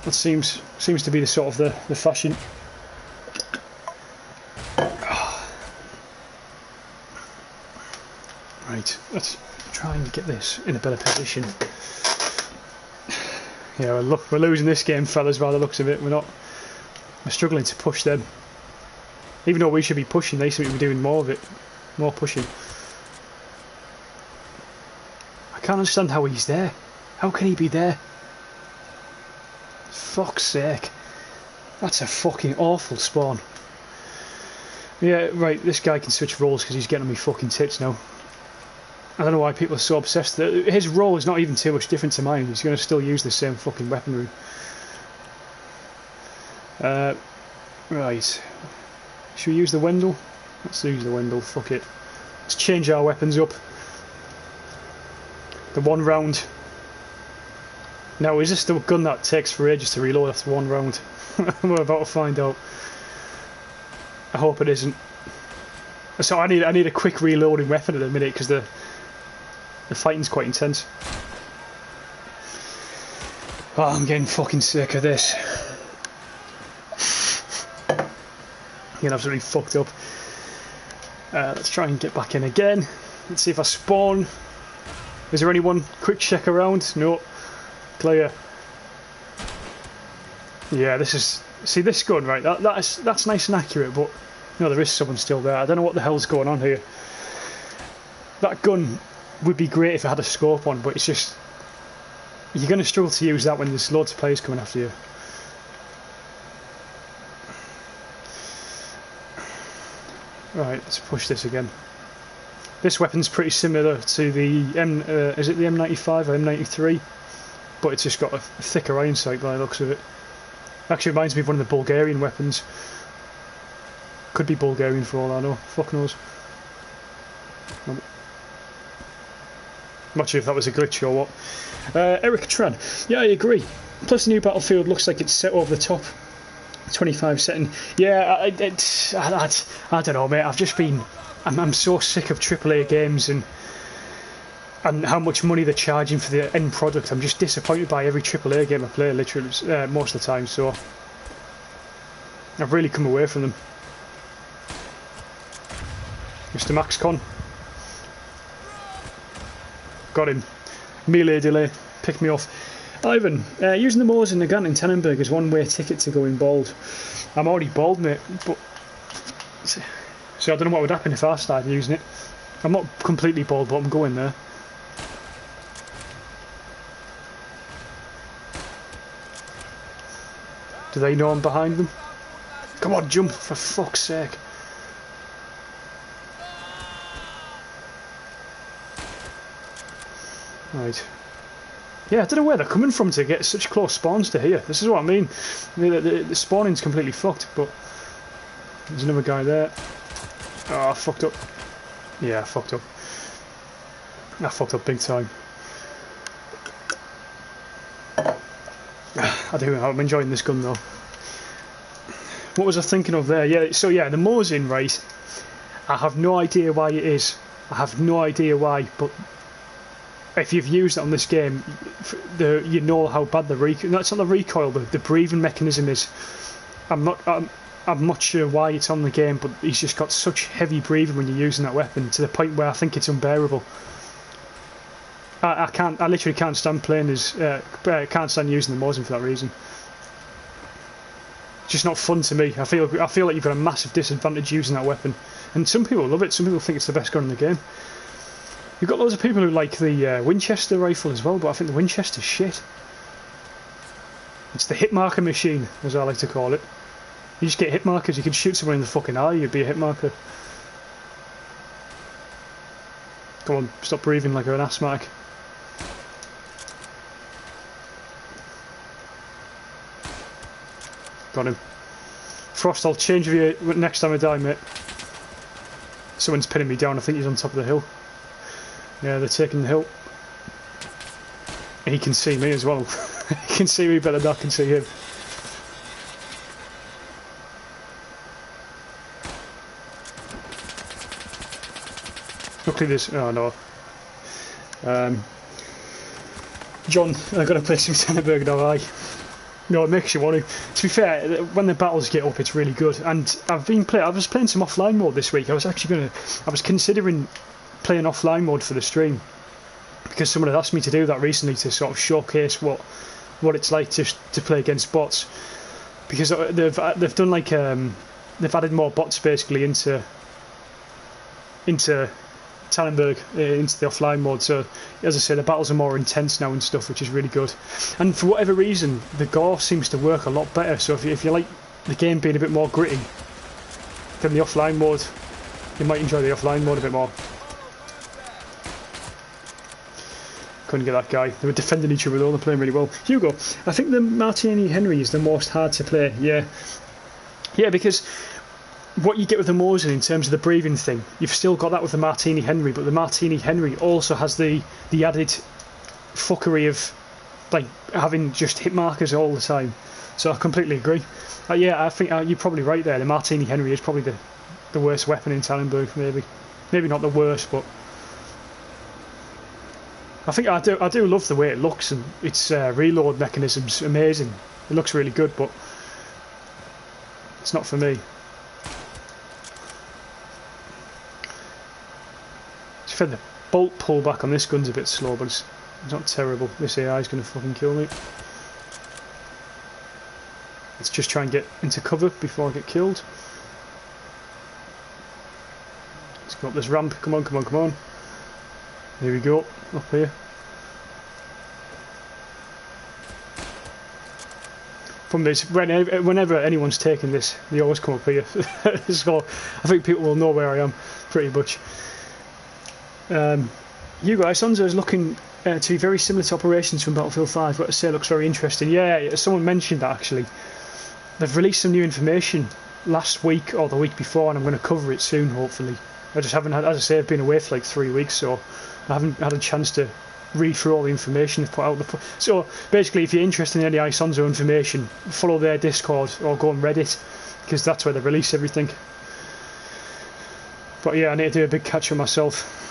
That seems to be the sort of the fashion. Right, let's try and get this in a better position. Yeah, well, look, we're losing this game, fellas, by the looks of it. We're struggling to push them. Even though we should be pushing, they seem to be doing more of it. More pushing. I can't understand how he's there. How can he be there? Fuck's sake. That's a fucking awful spawn. Yeah, right, this guy can switch roles because he's getting on me fucking tits now. I don't know why people are so obsessed. His role is not even too much different to mine. He's going to still use the same fucking weaponry. Right. Should we use the Wendell? Let's use the Wendell, fuck it. Let's change our weapons up. The 1 round. Now, is this the gun that takes for ages to reload after 1 round? We're about to find out. I hope it isn't. So I need a quick reloading weapon at the minute because the fighting's quite intense. Oh, I'm getting fucking sick of this. Getting absolutely fucked up. Let's try and get back in again. Let's see if I spawn. Is there anyone? Quick check around. No. Clear. Yeah, this is. See this gun, right? That's nice and accurate, but no, there is someone still there. I don't know what the hell's going on here. That gun would be great if it had a scope on, but it's just, you're going to struggle to use that when there's loads of players coming after you. Right, let's push this again. This weapon's pretty similar to the is it the M95 or M93? But it's just got a thicker iron sight by the looks of it. Actually reminds me of one of the Bulgarian weapons. Could be Bulgarian for all I know. Fuck knows. I'm not sure if that was a glitch or what. Eric Tran. Yeah, I agree. Plus the new Battlefield looks like it's set over the top. 25 setting. Yeah, I don't know, mate. I've just been... I'm so sick of AAA games and how much money they're charging for the end product. I'm just disappointed by every AAA game I play, literally, most of the time, so I've really come away from them. Mr. MaxCon. Got him. Melee delay. Picked me off. Ivan, using the Moors and the Gant in Tannenberg is one-way ticket to going bald. I'm already bald, mate, but... So I don't know what would happen if I started using it. I'm not completely bald, but I'm going there. Do they know I'm behind them? Come on, jump, for fuck's sake. Right. Yeah, I don't know where they're coming from to get such close spawns to here. This is what I mean. The spawning's completely fucked, but there's another guy there. Oh, I fucked up. Yeah, I fucked up. I fucked up big time. I'm enjoying this gun though. What was I thinking of there? Yeah, so yeah, the Mosin, right? I have no idea why it is. I have no idea why, but if you've used it on this game, you know how bad the recoil. That's not the recoil, the breathing mechanism is. I'm not sure why it's on the game, but he's just got such heavy breathing when you're using that weapon to the point where I think it's unbearable. I literally can't stand playing as. Can't stand using the Mosin for that reason. It's just not fun to me. I feel like you've got a massive disadvantage using that weapon, and some people love it. Some people think it's the best gun in the game. You've got loads of people who like the Winchester rifle as well, but I think the Winchester's shit. It's the hit marker machine, as I like to call it. You just get hit markers. You can shoot someone in the fucking eye, you'd be a hit marker. Come on, stop breathing like you're an asthmatic. Got him. Frost, I'll change of you next time I die, mate. Someone's pinning me down. I think he's on top of the hill. Yeah, they're taking the hill. He can see me as well. He can see me better than I can see him. Luckily there's... oh no. John, I've got to play some Tannenberg now, aye. No, it makes you want to. To be fair, when the battles get up, it's really good. And I was playing some offline mode this week. I was considering playing offline mode for the stream because someone had asked me to do that recently to sort of showcase what it's like to play against bots. Because they've done like they've added more bots basically into Tannenberg, into the offline mode, so as I say, the battles are more intense now and stuff, which is really good. And for whatever reason, the gore seems to work a lot better, so if you like the game being a bit more gritty than the offline mode, you might enjoy the offline mode a bit more. Couldn't get that guy. They were defending each other though, they're playing really well. Hugo, I think the Martini Henry is the most hard to play. Yeah, because what you get with the Mosin in terms of the breathing thing, you've still got that with the Martini Henry, but the Martini Henry also has the added fuckery of like having just hit markers all the time. So I completely agree. Yeah, I think you're probably right there. The Martini Henry is probably the worst weapon in Tannenberg, maybe not the worst, but I think I do love the way it looks, and its reload mechanism's amazing. It looks really good, but it's not for me. The bolt pullback on this gun's a bit slow, but it's not terrible. This AI is going to fucking kill me. Let's just try and get into cover before I get killed. Let's go up this ramp. Come on. Here we go, up here. From this, whenever anyone's taking this, they always come up here. So I think people will know where I am, pretty much. Hugo Isonzo is looking to be very similar to operations from Battlefield 5, but I say looks very interesting. Yeah, someone mentioned that actually. They've released some new information last week or the week before, and I'm going to cover it soon, hopefully. I just haven't had, as I say, I've been away for like 3 weeks, so I haven't had a chance to read through all the information they've put out. So basically, if you're interested in any Isonzo information, follow their Discord or go on Reddit, because that's where they release everything. But yeah, I need to do a big catch up myself.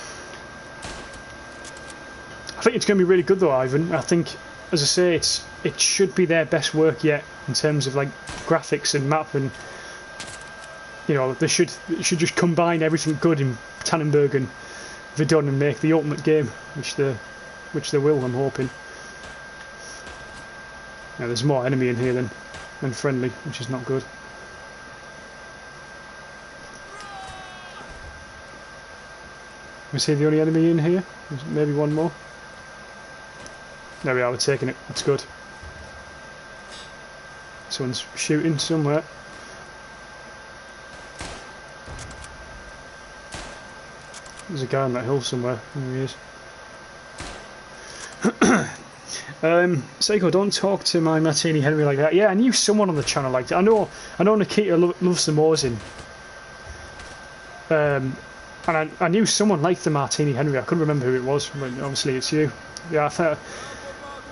I think it's going to be really good though, Ivan. I think, as I say, it should be their best work yet in terms of like graphics and map, and you know they should just combine everything good in Tannenberg and Verdun and make the ultimate game, which they will, I'm hoping. Yeah, there's more enemy in here than friendly, which is not good. Was he the only enemy in here? Maybe one more. There we are, we're taking it. That's good. Someone's shooting somewhere. There's a guy on that hill somewhere. There he is. Seiko, don't talk to my Martini Henry like that. Yeah, I knew someone on the channel like that. I know Nikita loves the Mosin. And I knew someone liked the Martini Henry. I couldn't remember who it was, but obviously it's you. Yeah, I thought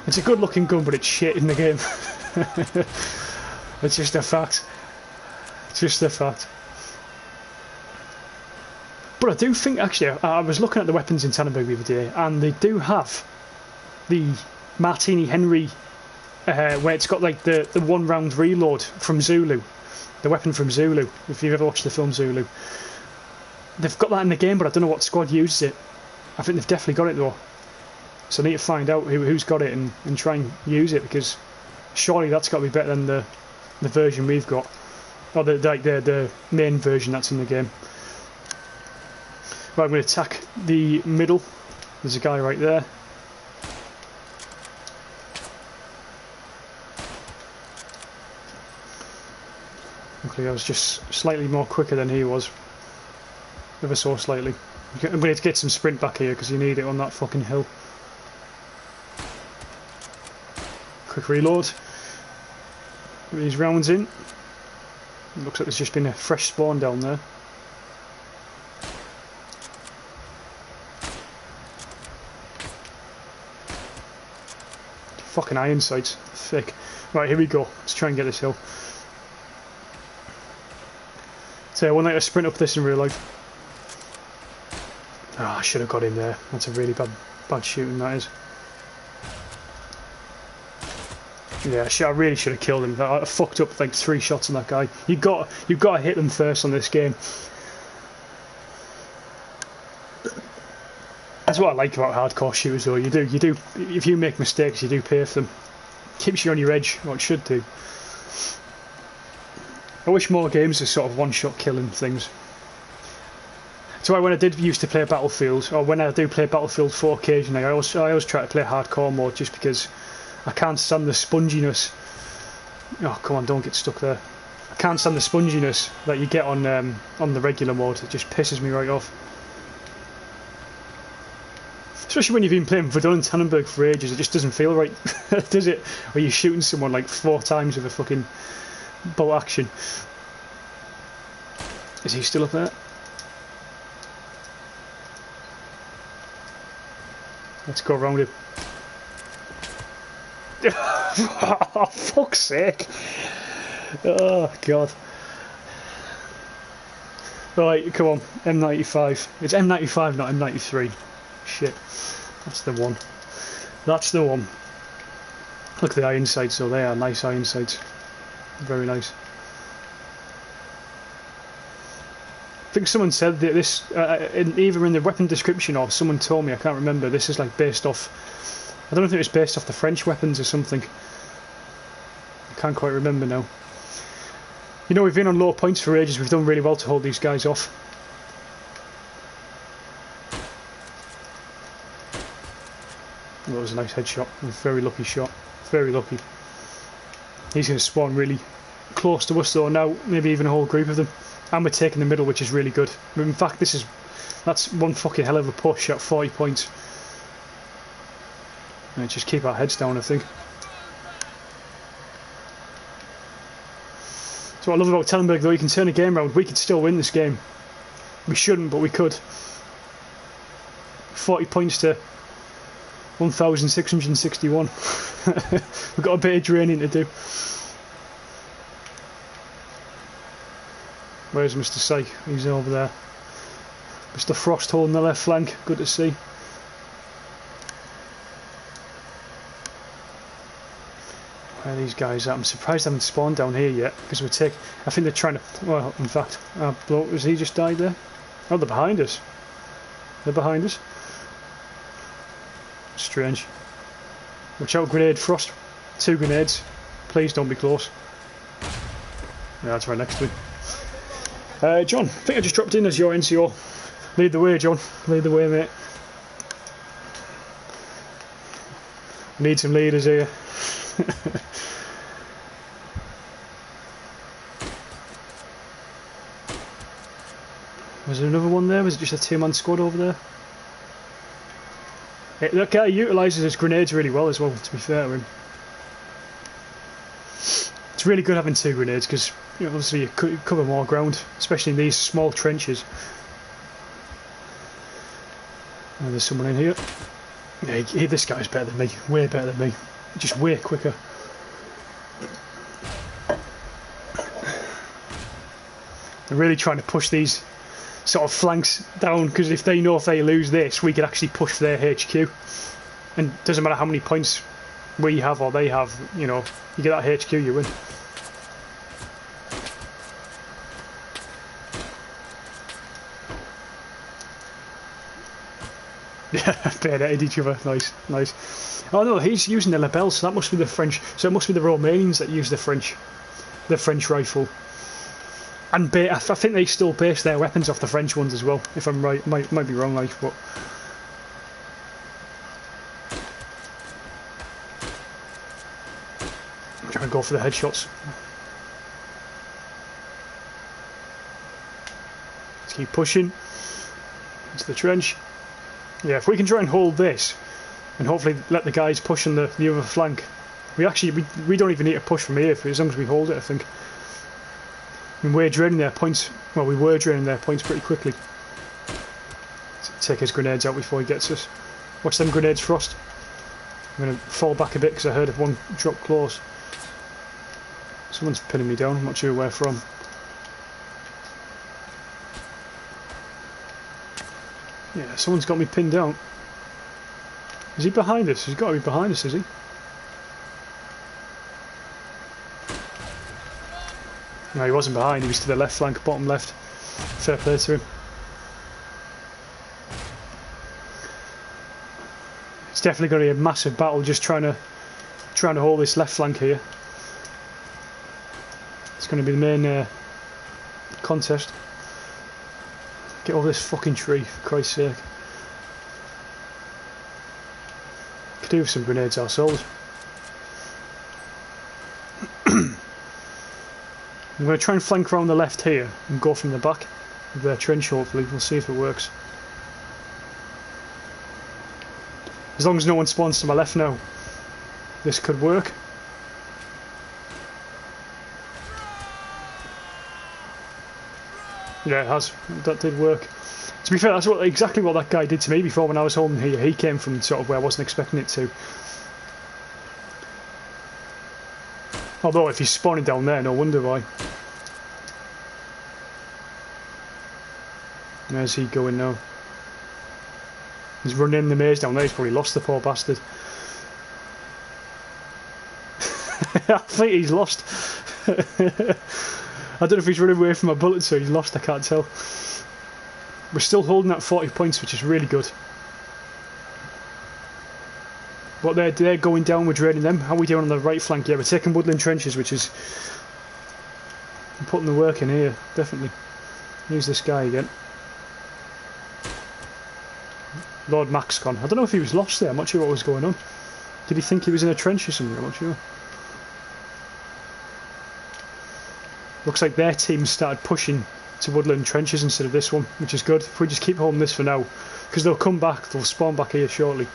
it's a good looking gun, but it's shit in the game. It's just a fact. It's just a fact. But I do think, actually, I was looking at the weapons in Tannenberg the other day, and they do have the Martini Henry, where it's got like the 1 round reload from Zulu, the weapon from Zulu, if you've ever watched the film Zulu. They've got that in the game, but I don't know what squad uses it. I think they've definitely got it though. So I need to find out who's got it and try and use it, because surely that's got to be better than the version we've got. Or the main version that's in the game. Right, I'm going to attack the middle. There's a guy right there. Luckily I was just slightly more quicker than he was. Ever so slightly. I'm going to get some sprint back here because you need it on that fucking hill. Quick reload. Get these rounds in. It looks like there's just been a fresh spawn down there. Fucking iron sights. Thick. Right, here we go. Let's try and get this hill. So I want to sprint up this in real life. Oh, I should have got in there. That's a really bad shooting, that is. Yeah, I really should have killed him. I fucked up like 3 shots on that guy. You've got to hit them first on this game. That's what I like about hardcore shooters, though. You do. If you make mistakes, you do pay for them. Keeps you on your edge, or it should do. I wish more games are sort of one-shot killing things. So when I did used to play Battlefield, or when I do play Battlefield 4 occasionally, I always try to play hardcore mode, just because I can't stand the sponginess. Oh, come on, don't get stuck there. I can't stand the sponginess that you get on the regular mode. It just pisses me right off. Especially when you've been playing Verdun and Tannenberg for ages, it just doesn't feel right, does it? Or you're shooting someone like 4 times with a fucking bow action. Is he still up there? Let's go around him. Oh, fuck's sake. Oh, God. Right, come on. M95. It's M95, not M93. Shit. That's the one. That's the one. Look at the iron sights, though. They are nice iron sights. Very nice. I think someone said that this, either in the weapon description or someone told me, I can't remember, this is like based off, I don't know if it was based off the French weapons or something. I can't quite remember now. You know, we've been on low points for ages, we've done really well to hold these guys off. That was a nice headshot, a very lucky shot, very lucky. He's going to spawn really close to us though now, maybe even a whole group of them. And we're taking the middle, which is really good. In fact, that's one fucking hell of a push at 40 points. And just keep our heads down, I think. So what I love about Tannenberg though, you can turn a game around. We could still win this game. We shouldn't, but we could. 40 points to 1,661. We've got a bit of draining to do. Where's Mr. Syke? He's over there. Mr. Frost holding the left flank. Good to see. Where are these guys at? I'm surprised they haven't spawned down here yet, because I think they're trying to. Well, in fact, our bloke, has he just died there? Oh, they're behind us. They're behind us. Strange. Watch out, grenade, Frost. 2 grenades. Please don't be close. Yeah, that's right next to me. John, I think I just dropped in as your NCO. Lead the way, John. Lead the way, mate. I need some leaders here. Was there another one there? Was it just a 2-man squad over there? That guy utilises his grenades really well as well, to be fair to him. It's really good having 2 grenades because obviously you cover more ground, especially in these small trenches. Oh, there's someone in here. Yeah, this guy's better than me, way better than me, just way quicker. They're really trying to push these sort of flanks down because if they know if they lose this, we could actually push their HQ. And it doesn't matter how many points we have or they have, you get that HQ, you win. Yeah, bayoneted each other. Nice, nice. Oh no, he's using the lapel, so that must be the French. So it must be the Romanians that use the French rifle. And I think they still base their weapons off the French ones as well. If I'm right, might be wrong, like, but. I'm trying to go for the headshots. Let's keep pushing into the trench. Yeah, if we can try and hold this, and hopefully let the guys push on the other flank. We don't even need to push from here as long as we hold it, I think. I mean, we're draining their points. Well, we were draining their points pretty quickly. Let's take his grenades out before he gets us. Watch them grenades, Frost. I'm going to fall back a bit because I heard of one drop close. Someone's pinning me down, I'm not sure where from. Yeah, someone's got me pinned down. Is he behind us? He's got to be behind us, is he? No, he wasn't behind, he was to the left flank, bottom left. Fair play to him. It's definitely going to be a massive battle just trying to hold this left flank here. It's going to be the main contest. Get over this fucking tree, for Christ's sake. Could do with some grenades ourselves. I'm going to try and flank around the left here and go from the back of their trench, hopefully. We'll see if it works. As long as no one spawns to my left now, this could work. Yeah, it has. That did work. To be fair, that's exactly what that guy did to me before when I was holding here. He came from sort of where I wasn't expecting it to. Although if he's spawning down there, no wonder why. Where's he going now? He's running in the maze down there. He's probably lost, the poor bastard. I think he's lost. I don't know if he's running away from my bullets or he's lost, I can't tell. We're still holding that 40 points, which is really good. But they're going down, we're draining them. How are we doing on the right flank? Yeah, we're taking woodland trenches, which is... I'm putting the work in here, definitely. Here's this guy again. Lord Maxcon. I don't know if he was lost there, I'm not sure what was going on. Did he think he was in a trench or something? I'm not sure. Looks like their team started pushing to woodland trenches instead of this one, which is good. If we just keep holding this for now, because they'll come back, they'll spawn back here shortly.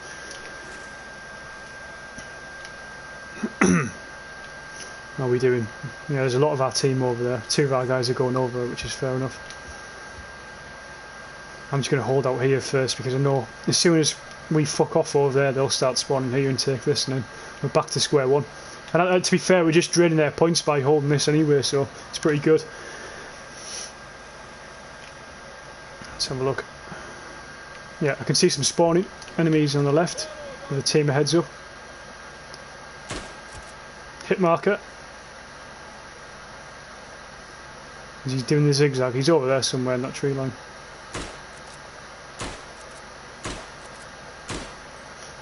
How are we doing? Yeah, there's a lot of our team over there. 2 of our guys are going over, which is fair enough. I'm just going to hold out here first because I know as soon as we fuck off over there, they'll start spawning here and take this, and then we're back to square one. And to be fair, we're just draining their points by holding this anyway, so it's pretty good. Let's have a look. Yeah, I can see some spawning enemies on the left with a team of heads up. Hit marker. He's doing the zigzag. He's over there somewhere in that tree line.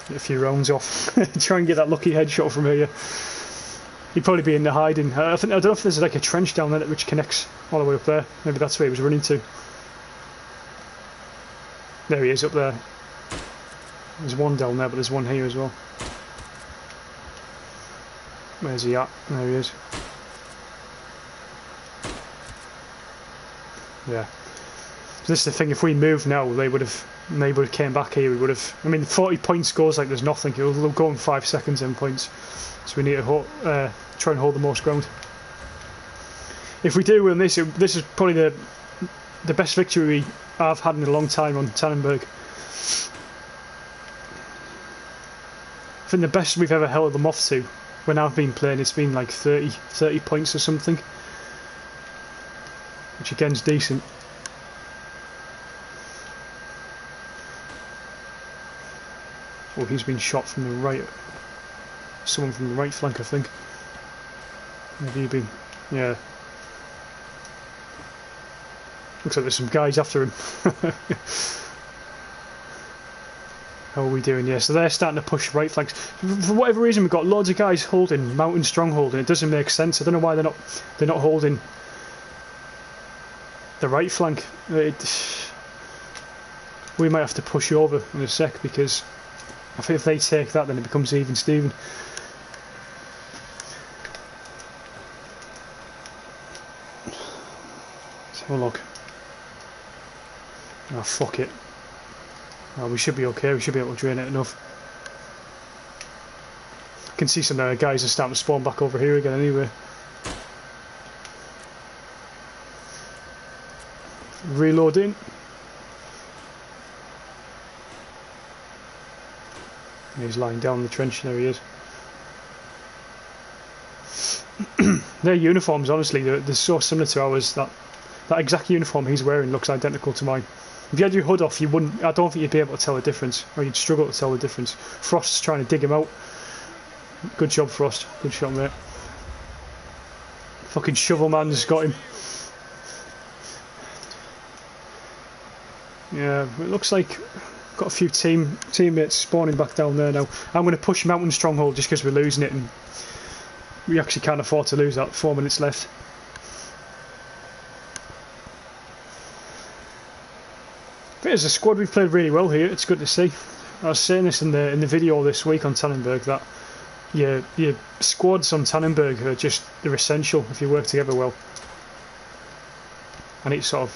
Get a few rounds off. Try and get that lucky headshot from here. He'd probably be in the hiding. I don't know if there's like a trench down there which connects all the way up there. Maybe that's where he was running to. There he is up there. There's one down there, but there's one here as well. Where's he at? There he is. Yeah. So this is the thing, if we move now, they would have maybe would have came back here, we would have. I mean, 40 points goes like there's nothing. It'll go in 5 seconds in points. So we need to try and hold the most ground. If we do win this, this is probably the best victory I've had in a long time on Tannenberg. I think the best we've ever held them off to, when I've been playing, it's been like 30 points or something. Which again is decent. Oh, he's been shot from the right. Someone from the right flank, I think. Have you been? Yeah. Looks like there's some guys after him. How are we doing? Yeah, so they're starting to push right flanks. For whatever reason, we've got loads of guys holding mountain stronghold, and it doesn't make sense. I don't know why they're not holding the right flank. We might have to push over in a sec, because I think if they take that, then it becomes even Steven. Let's have a look. Oh, fuck it. Oh, we should be okay. We should be able to drain it enough. I can see some guys are starting to spawn back over here again anyway. Reloading. He's lying down in the trench. There he is. Their uniforms, honestly, they're so similar to ours. That exact uniform he's wearing looks identical to mine. If you had your hood off, you wouldn't. I don't think you'd be able to tell the difference, or you'd struggle to tell the difference. Frost's trying to dig him out. Good job, Frost. Good shot, mate. Fucking shovel man's got him. Yeah, it looks like got a few teammates spawning back down there now. I'm going to push Mountain Stronghold just because we're losing it, and we actually can't afford to lose that. 4 minutes left. But as a squad, we've played really well here. It's good to see. I was saying this in the video this week on Tannenberg, that your squads on Tannenberg are they're essential if you work together well. I need to sort of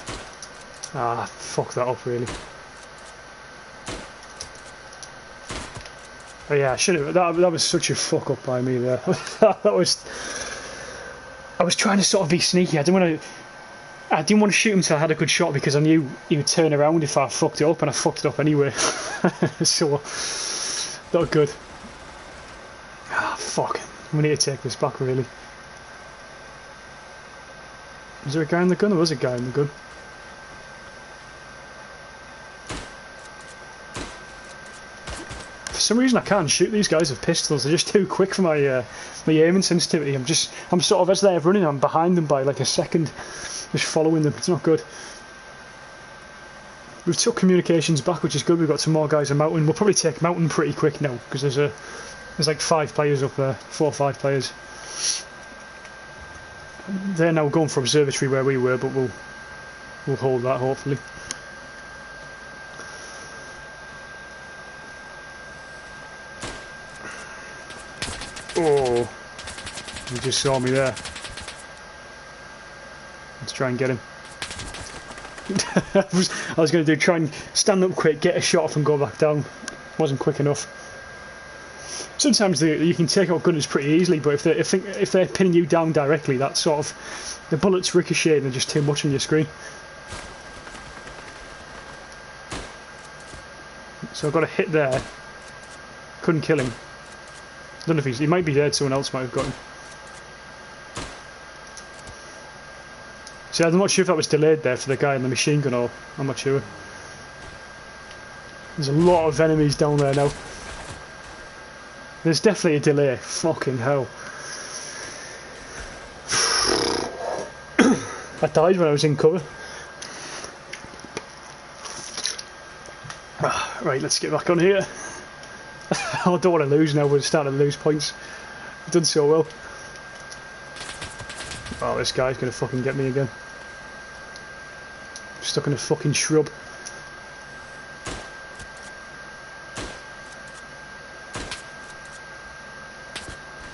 fuck that up really. But yeah, I should have. That was such a fuck up by me there. I was trying to sort of be sneaky. I didn't want to shoot him till I had a good shot, because I knew he would turn around if I fucked it up, and I fucked it up anyway. So not good. Fuck. We need to take this back really. Is there a guy in the gun? There was a guy in the gun. For some reason I can't shoot these guys with pistols. They're just too quick for my aiming sensitivity. I'm sort of, as they're running, I'm behind them by like a second, just following them. It's not good. We've took communications back, which is good. We've got some more guys on mountain. We'll probably take mountain pretty quick now, because there's like 5 players up there, 4 or 5 players. They're now going for observatory where we were, but we'll hold that hopefully. Oh, he just saw me there. Let's try and get him. I was going to try and stand up quick, get a shot off and go back down. Wasn't quick enough. Sometimes you can take out gunners pretty easily, but if they're pinning you down directly, that sort of, the bullets ricochet and they're just too much on your screen. So I've got a hit there. Couldn't kill him. I don't know if he might be dead. Someone else might have got him. See, I'm not sure if that was delayed there for the guy in the machine gun, or I'm not sure. There's a lot of enemies down there now. There's definitely a delay. Fucking hell. I died when I was in cover. Right, let's get back on here. I don't want to lose now. We're starting to lose points. We've done so well. Oh, this guy's going to fucking get me again. I'm stuck in a fucking shrub.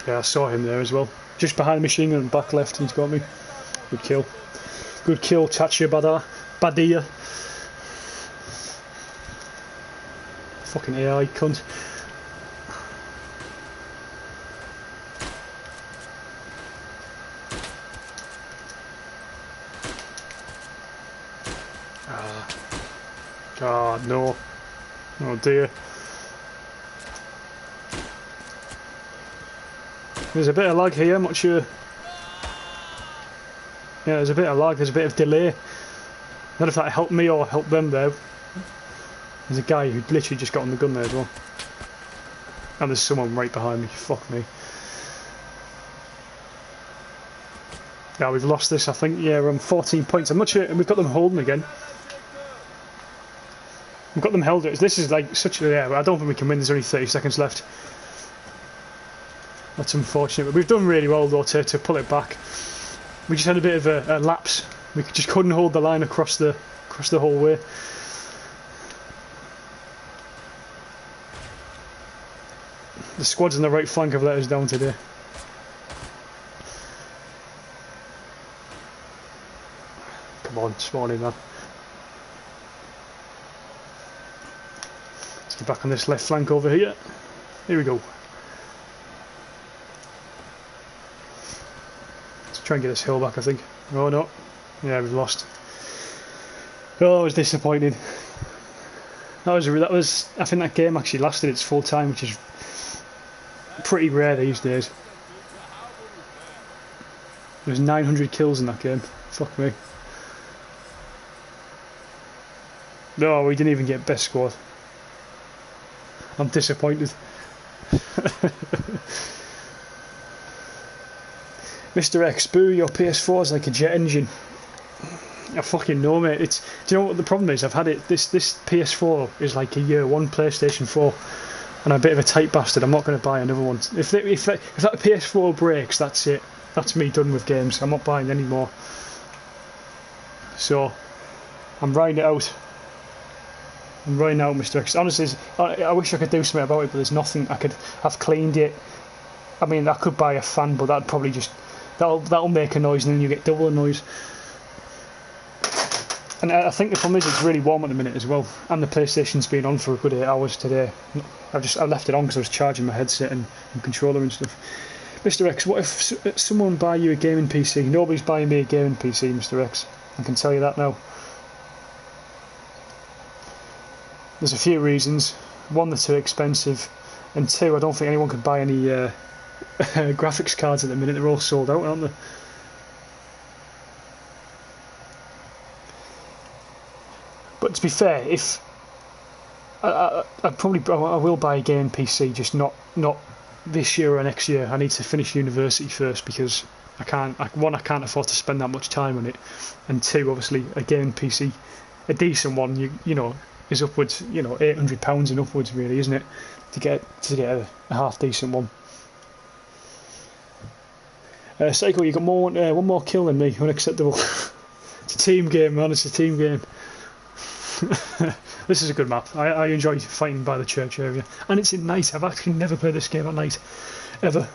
Yeah, I saw him there as well. Just behind the machine gun, back left, he's got me. Good kill. Good kill, Tatcha Badia. fucking AI cunt. Ah, no. Oh dear. There's a bit of lag here, I'm not sure. Yeah, there's a bit of lag, there's a bit of delay. I don't know if that helped me or helped them there. There's a guy who literally just got on the gun there as well. And there's someone right behind me, fuck me. Yeah, we've lost this, I think. Yeah, we're on 14 points. I'm not sure, and we've got them holding again. We've got them held. This is like such a... Yeah, I don't think we can win, there's only 30 seconds left. That's unfortunate, but we've done really well though to pull it back. We just had a bit of a lapse. We just couldn't hold the line across the whole way. The squads on the right flank have let us down today. Come on, spawn in, man. Let's get back on this left flank over here. Here we go. Let's try and get this hill back, I think. Oh no. Yeah, we've lost. Oh, it was disappointing. That was. I think that game actually lasted its full time, which is pretty rare these days. There was 900 kills in that game. Fuck me. No, we didn't even get best squad. I'm disappointed. Mr. X, boo, your PS4 is like a jet engine. I fucking know, mate. Do you know what the problem is? I've had it. This PS4 is like a year one PlayStation 4, and I'm a bit of a tight bastard. I'm not going to buy another one. If that PS4 breaks, that's it. That's me done with games. I'm not buying any more. So I'm riding it out. I'm riding out, Mr. X. Honestly, I wish I could do something about it, but there's nothing I could. I've cleaned it. I mean, I could buy a fan, but that'd probably just that'll make a noise, and then you get double the noise. And I think the problem is it's really warm at the minute as well, and the PlayStation's been on for a good 8 hours today. I left it on because I was charging my headset and controller and stuff. Mr. X, what if someone buy you a gaming PC? Nobody's buying me a gaming PC, Mr. X. I can tell you that now. There's a few reasons. One, they're too expensive, and two, I don't think anyone could buy any graphics cards at the minute. They're all sold out, aren't they? But to be fair, if I will buy a gaming PC, just not this year or next year. I need to finish university first because I can't afford to spend that much time on it, and two, obviously a gaming PC, a decent one, you know, is upwards, you know, £800 and upwards, really, isn't it, to get a half decent one. Psycho, you got one more kill than me. Unacceptable. It's a team game, man. It's a team game. This is a good map. I enjoy fighting by the church area, and it's in night. I've actually never played this game at night, ever.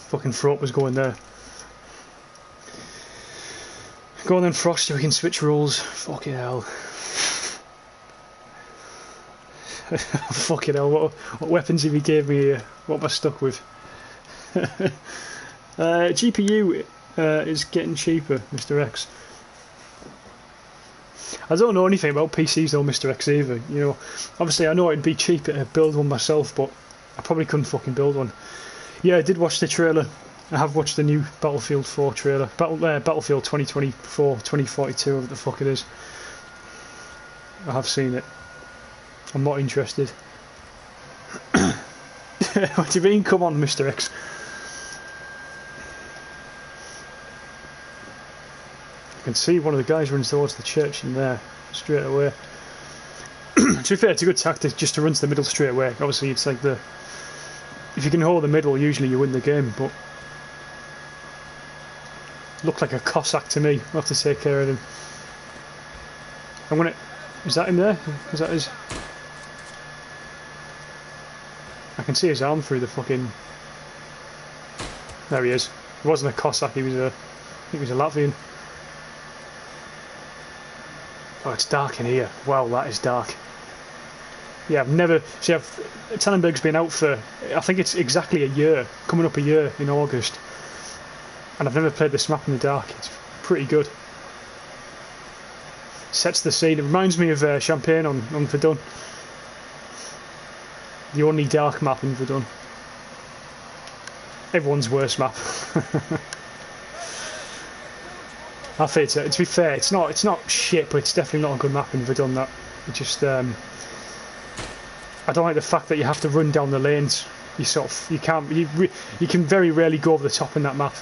Fucking throat was going there. Go on then, Frosty, we can switch roles. Fucking hell. Fucking hell, what weapons have you gave me here? What am I stuck with? GPU is getting cheaper, Mr. X. I don't know anything about PCs though, Mr. X, either. You know, obviously I know it'd be cheaper to build one myself, but I probably couldn't fucking build one. Yeah, I did watch the trailer. I have watched the new Battlefield 4 trailer. Battlefield 2024, 2042, whatever the fuck it is. I have seen it. I'm not interested. What do you mean, come on, Mr. X? I can see one of the guys runs towards the church in there, straight away. To be fair, it's a good tactic just to run to the middle straight away. Obviously, it's like if you can hold the middle, usually you win the game, but looked like a Cossack to me. I'll have to take care of him. Is that him there? Is that his? I can see his arm through the fucking... There he is. He wasn't a Cossack, I think he was a Latvian. Oh, it's dark in here. Wow, that is dark. Yeah, I've never... See, Tannenberg's been out for... I think it's exactly a year. Coming up a year in August. And I've never played this map in the dark. It's pretty good. Sets the scene. It reminds me of Champagne on Verdun. The only dark map in Verdun. Everyone's worst map. I think to be fair, it's not shit, but it's definitely not a good map in Verdun. That it just I don't like the fact that you have to run down the lanes. You can very rarely go over the top in that map.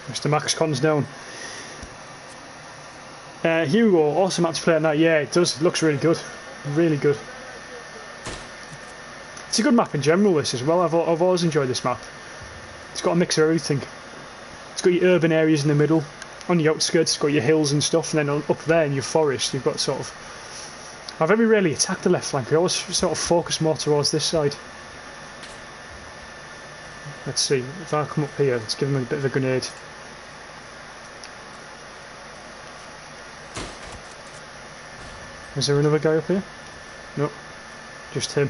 Mr. Max Con's down. Hugo, awesome map to play on that. Yeah, it does. It looks really good. Really good. It's a good map in general, this as well. I've always enjoyed this map. It's got a mix of everything. It's got your urban areas in the middle. On the outskirts, it's got your hills and stuff. And then up there in your forest, you've got sort of... I very rarely attack the left flank. I always sort of focus more towards this side. Let's see. If I come up here, let's give him a bit of a grenade. Is there another guy up here? Nope. Just him.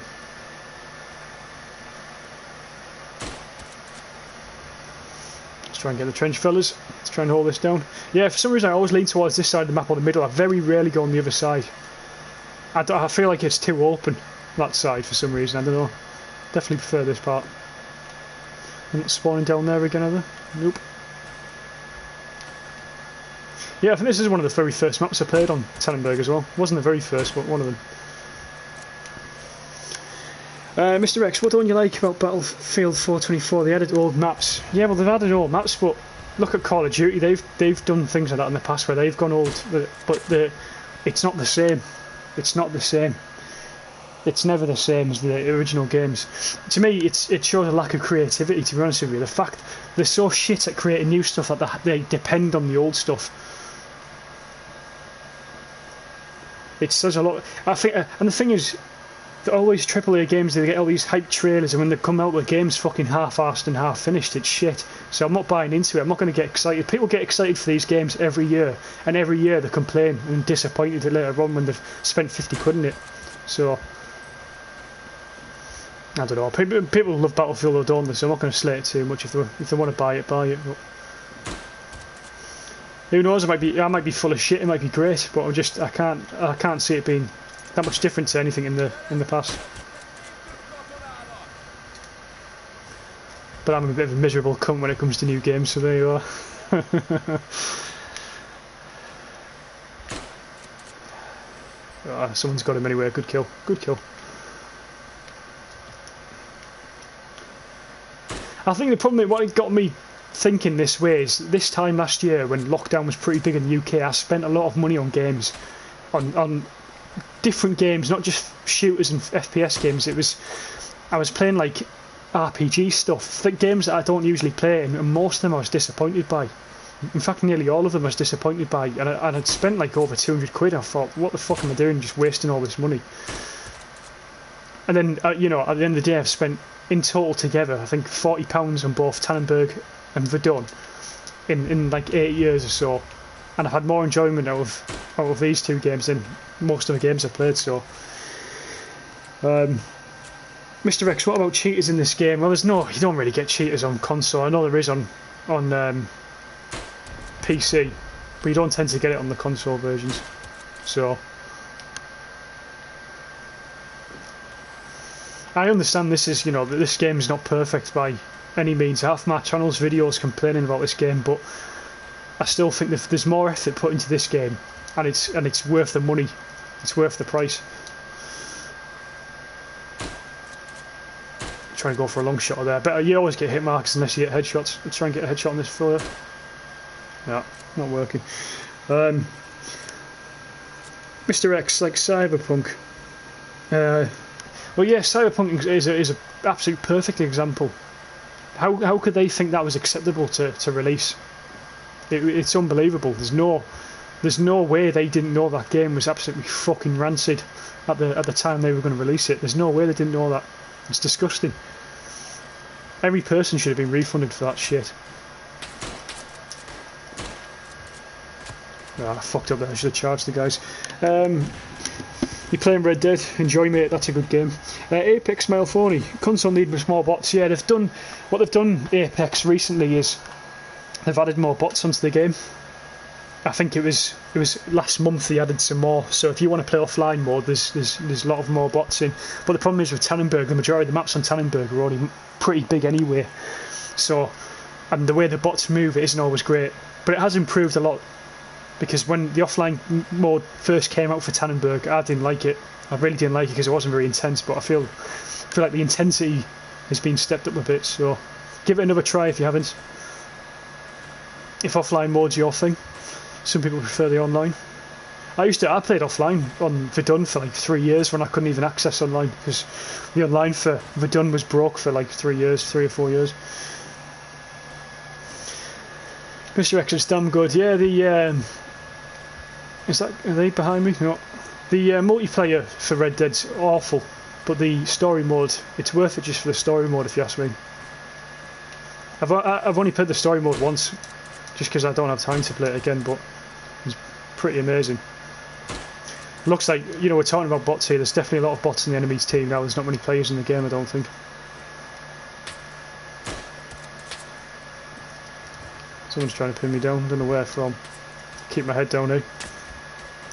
Let's try and get the trench fellas. Let's try and hold this down. Yeah, for some reason I always lean towards this side of the map or the middle. I very rarely go on the other side. I feel like it's too open, that side, for some reason. I don't know. Definitely prefer this part. I'm not spawning down there again, are they? Nope. Yeah, I think this is one of the very first maps I played on Tannenberg as well. It wasn't the very first, but one of them. Mr. X, what don't you like about Battlefield 424? They added old maps. Yeah, well, they've added old maps, but look at Call of Duty. They've done things like that in the past where they've gone old, but it's not the same. It's not the same. It's never the same as the original games. To me, it shows a lack of creativity, to be honest with you. The fact they're so shit at creating new stuff that they depend on the old stuff. It says a lot. I think, and the thing is, always AAA games, they get all these hype trailers, and when they come out, the game's fucking half-arsed and half-finished. It's shit. So I'm not buying into it. I'm not going to get excited. People get excited for these games every year, and every year they complain and disappointed later on when they've spent 50 quid in it. So I don't know. People love Battlefield, though, don't they? So I'm not going to slate it too much. If they want to buy it, buy it. But who knows? I might be full of shit. It might be great, but I can't see it being that much different to anything in the past. But I'm a bit of a miserable cunt when it comes to new games, so there you are. Oh, someone's got him anyway. Good kill. Good kill. I think the problem, what it got me thinking this way is this time last year when lockdown was pretty big in the UK, I spent a lot of money on games, on different games, not just shooters and FPS games. I was playing like RPG stuff, games that I don't usually play, and most of them I was disappointed by. In fact, nearly all of them I was disappointed by, and I'd spent like over 200 quid. I thought, what the fuck am I doing, just wasting all this money? And then, you know, at the end of the day, I've spent in total together, I think £40 on both Tannenberg and Verdun in like 8 years or so, and I've had more enjoyment out of these two games than most of the games I've played. So, Mr. X, what about cheaters in this game? Well, you don't really get cheaters on console. I know there is on PC, but you don't tend to get it on the console versions. So I understand this is, you know, that this game is not perfect by any means. Half my channel's videos complaining about this game, but I still think that there's more effort put into this game, and it's worth the money. It's worth the price. Try and go for a long shot there. But you always get hit marks unless you get headshots. Let's try and get a headshot on this fella. Yeah, not working. Mr. X, like Cyberpunk. Well, yeah, Cyberpunk is an absolute perfect example. How could they think that was acceptable to release? It's unbelievable. There's no way they didn't know that game was absolutely fucking rancid at the time they were going to release it. There's no way they didn't know that. It's disgusting. Every person should have been refunded for that shit. Ah, I fucked up there. I should have charged the guys. You're playing Red Dead. Enjoy, mate. That's a good game. Apex Malphony. Console need with more bots. Yeah, they've done what they've done. Apex recently is they've added more bots onto the game. I think it was last month they added some more. So if you want to play offline mode, there's a lot of more bots in. But the problem is with Tannenberg, the majority of the maps on Tannenberg are already pretty big anyway. So, and the way the bots move, it isn't always great. But it has improved a lot. Because when the offline mode first came out for Tannenberg, I didn't like it. I really didn't like it because it wasn't very intense. But I feel like the intensity has been stepped up a bit. So give it another try if you haven't. If offline mode's your thing. Some people prefer the online. I played offline on Verdun for like 3 years when I couldn't even access online because the online for Verdun was broke for like 3 or 4 years. Mr. X is damn good. Yeah, are they behind me? No. The multiplayer for Red Dead's awful, but the story mode, it's worth it just for the story mode if you ask me. I've only played the story mode once, just because I don't have time to play it again, but it's pretty amazing. Looks like, we're talking about bots here, there's definitely a lot of bots in the enemy's team now, there's not many players in the game I don't think. Someone's trying to pin me down, don't know where from. Keep my head down, eh?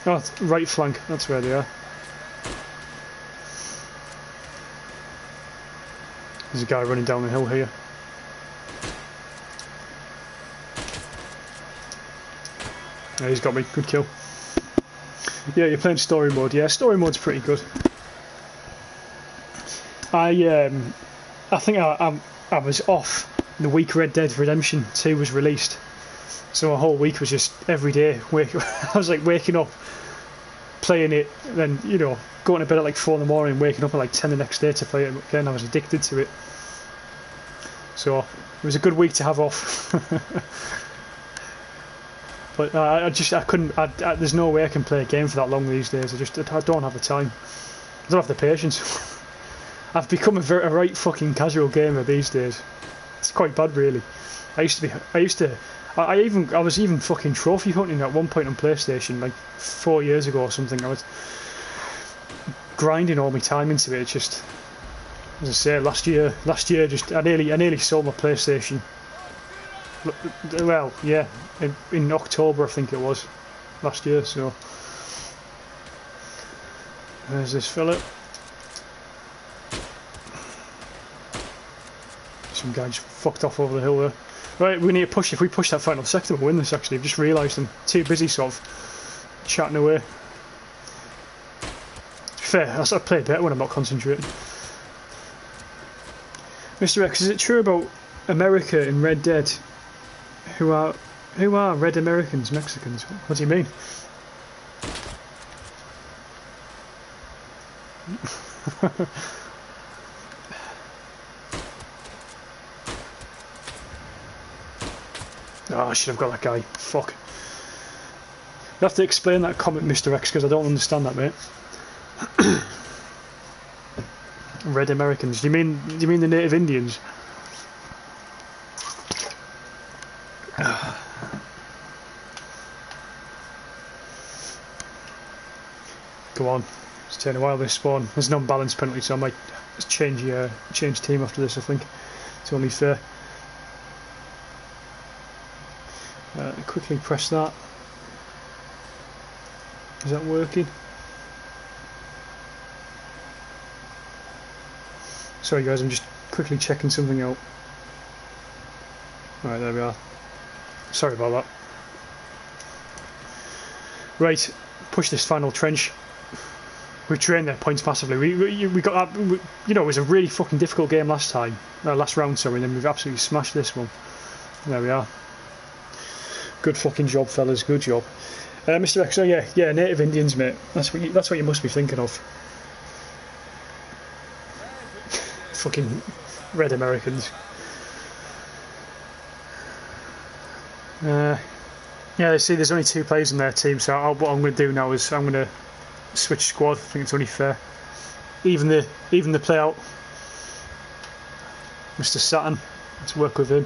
Oh, right flank, that's where they are. There's a guy running down the hill here. Yeah, he's got me, good kill. Yeah, you're playing story mode. Yeah, story mode's pretty good. I think I was off the week Red Dead Redemption 2 was released. So a whole week was just every day. I was like waking up, playing it, then going to bed at like 4 in the morning, waking up at like 10 the next day to play it again. I was addicted to it. So it was a good week to have off. But I couldn't. There's no way I can play a game for that long these days. I don't have the time. I don't have the patience. I've become a right fucking casual gamer these days. It's quite bad, really. I was even fucking trophy hunting at one point on PlayStation, like 4 years ago or something. I was grinding all my time into it. It's just, as I say, last year, just I nearly sold my PlayStation. Well, yeah, in October I think it was last year. So there's this fella. Some guy just fucked off over the hill there. Right, we need to push. If we push that final sector, we'll win this. Actually, I've just realised I'm too busy sort of chatting away. Fair, I play better when I'm not concentrating. Mr. X, is it true about America in Red Dead? Who are Red Americans, Mexicans? What do you mean? Oh, I should have got that guy. Fuck. You have to explain that comment, Mr. X, because I don't understand that, mate. Red Americans. Do you mean the native Indians? Go on. It's taking a while to spawn. There's an unbalanced penalty, so I might change team after this, I think. It's only fair. Quickly press that. Is that working? Sorry guys, I'm just quickly checking something out. Alright, there we are. Sorry about that. Right, push this final trench. We trained their points massively. We got that. It was a really fucking difficult game last round, sorry, and then we've absolutely smashed this one. There we are. Good fucking job, fellas. Good job, Mr. X. Oh yeah, native Indians, mate. That's what you must be thinking of. Fucking Red Americans. Yeah, see, there's only 2 players in their team, so what I'm going to do now is I'm going to switch squad. I think it's only fair. Even the play out. Mr. Saturn. Let's work with him.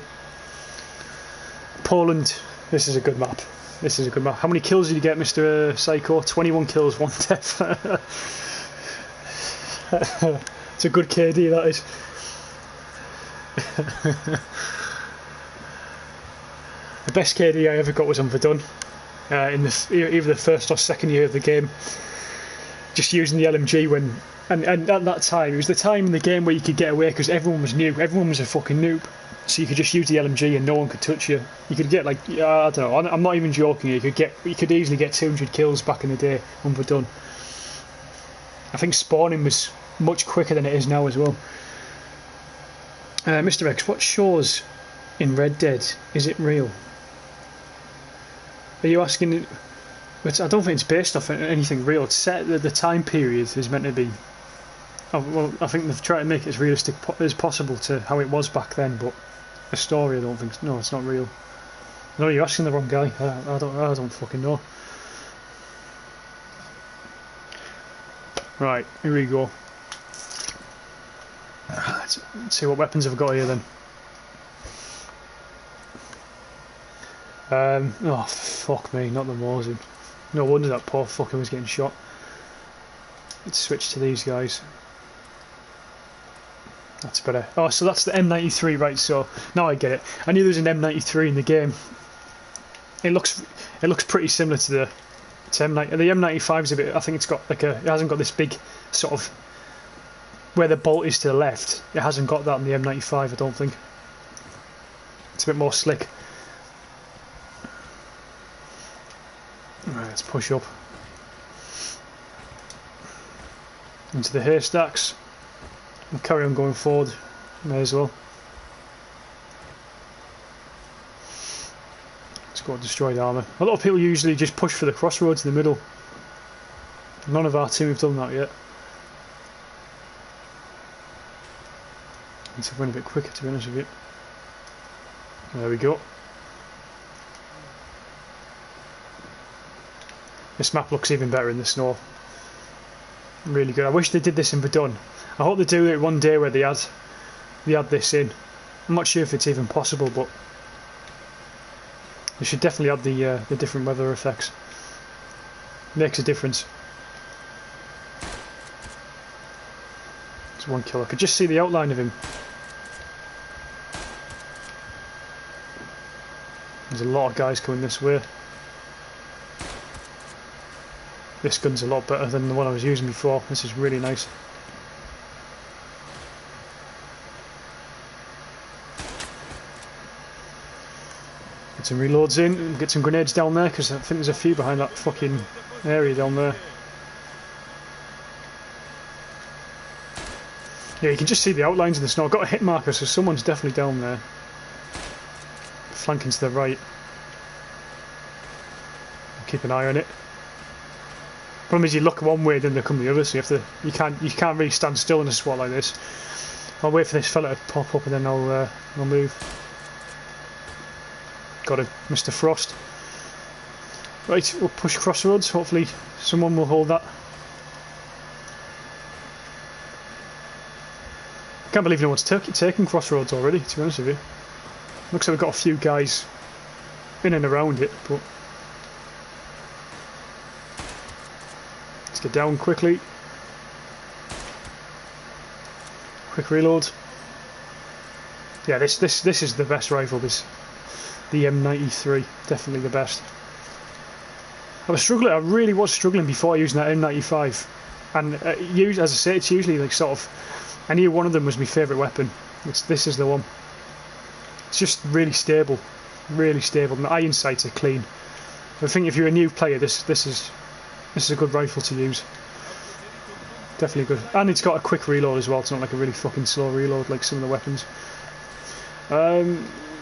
Poland. This is a good map. This is a good map. How many kills did you get, Mr. Psycho? 21 kills, 1 death. It's a good KD, that is. The best KD I ever got was on Verdun. In either the first or second year of the game. Just using the LMG when... And at that time, it was the time in the game where you could get away because everyone was new. Everyone was a fucking noob. So you could just use the LMG and no one could touch you. You could get like, I don't know, I'm not even joking. You could easily get 200 kills back in the day on Verdun. I think spawning was much quicker than it is now as well. Mr. X, what shows in Red Dead, is it real? Are you asking? But I don't think it's based off anything real. It's set that the time period is meant to be. Oh, well, I think they've tried to make it as realistic as possible to how it was back then, but the story, I don't think. No, it's not real. No, you're asking the wrong guy. I don't fucking know. Right, here we go. Let's see what weapons I've got here then. Oh fuck me, not the Mosin. No wonder that poor fucker was getting shot. Let's switch to these guys. That's better. Oh, so that's the M93, right? So now I get it. I knew there was an M93 in the game. It looks pretty similar to the M90. The M95 is a bit. I think it's got like a. It hasn't got this big sort of where the bolt is to the left. It hasn't got that in the M95. I don't think. It's a bit more slick. Right, let's push up into the haystacks. We'll carry on going forward. May as well. Let's go destroy the armour. A lot of people usually just push for the crossroads in the middle. None of our team have done that yet. Need to run a bit quicker, to be honest with you. There we go. This map looks even better in the snow. Really good. I wish they did this in Verdun. I hope they do it one day where they add this in. I'm not sure if it's even possible, but they should definitely add the different weather effects. Makes a difference. It's one kill. I could just see the outline of him. There's a lot of guys coming this way. This gun's a lot better than the one I was using before. This is really nice. Get some reloads in and get some grenades down there because I think there's a few behind that fucking area down there. Yeah, you can just see the outlines of the snow. I've got a hit marker, so someone's definitely down there. Flanking to the right. Keep an eye on it. Problem is, you look one way, then they come the other, so you can't really stand still in a spot like this. I'll wait for this fella to pop up and then I'll move. Got him, Mr. Frost. Right, we'll push crossroads. Hopefully, someone will hold that. Can't believe no one's taking crossroads already. To be honest with you, looks like we've got a few guys in and around it, but. Get down quickly. Quick reload. Yeah, this is the best rifle. The M93, definitely the best. I was struggling. I really was struggling before using that M95, and as I say, it's usually like sort of. I knew one of them was my favourite weapon. This is the one. It's just really stable, really stable. And the iron sights are clean. I think if you're a new player, this is a good rifle to use. Definitely good. And it's got a quick reload as well. It's not like a really fucking slow reload like some of the weapons.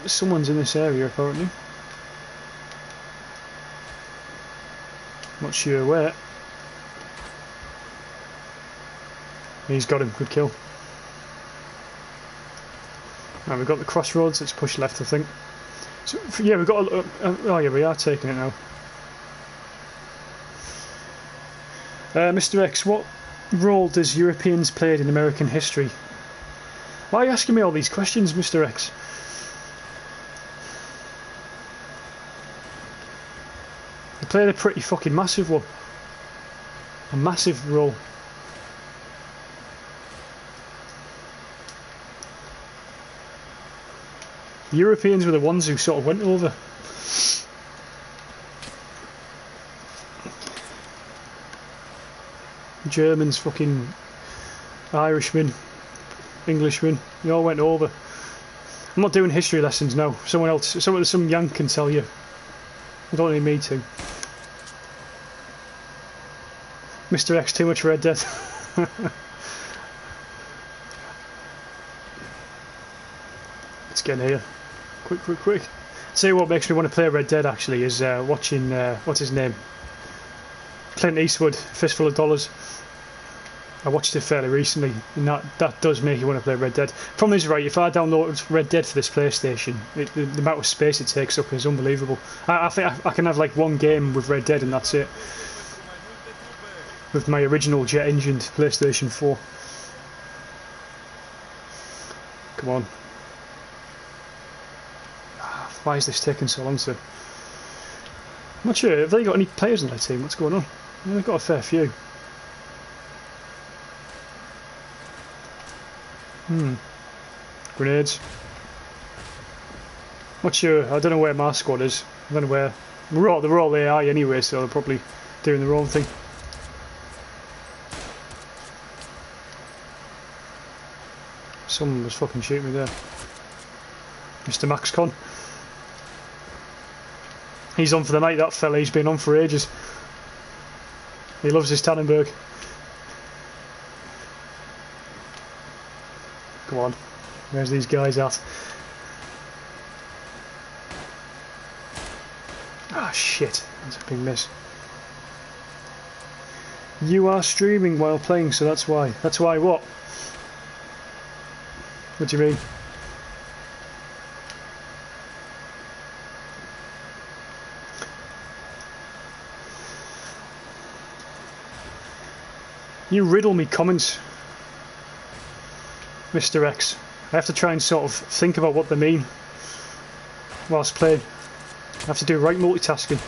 Someone's in this area apparently. Not sure where. He's got him. Good kill. Right, we've got the crossroads. Let's push left, I think. So, yeah, we've got oh yeah, we are taking it now. Mr. X, what role does Europeans played in American history? Why are you asking me all these questions, Mr. X? I played a pretty fucking massive one. A massive role. The Europeans were the ones who sort of went over. Germans, fucking Irishmen, Englishmen, they all went over. I'm not doing history lessons now. Someone else, some yank can tell you. I don't need me to. Mr. X, too much Red Dead. Let's get in here. Quick. See what makes me want to play Red Dead actually is watching, what's his name? Clint Eastwood, Fistful of Dollars. I watched it fairly recently, and that does make you want to play Red Dead. Problem is, right, if I download Red Dead for this PlayStation, the amount of space it takes up is unbelievable. I think I can have like one game with Red Dead and that's it. With my original jet-engined PlayStation 4. Come on. Why is this taking so long to... I'm not sure, have they got any players in their team? What's going on? Yeah, they've got a fair few. Grenades. Not sure, I don't know where my squad is. I don't know where... They're all AI anyway, so they're probably doing their own thing. Someone was fucking shooting me there. Mr. MaxCon. He's on for the night, that fella. He's been on for ages. He loves his Tannenberg. Come on. Where's these guys at? Ah, shit. That's a big miss. You are streaming while playing, so that's why. That's why what? What do you mean? You riddle me comments, Mr. X. I have to try and sort of think about what they mean whilst playing. I have to do right multitasking.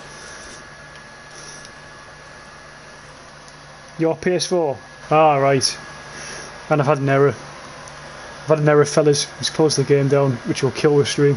Your PS4? Ah, right. And I've had an error. I've had an error, fellas. Let's close the game down, which will kill the stream.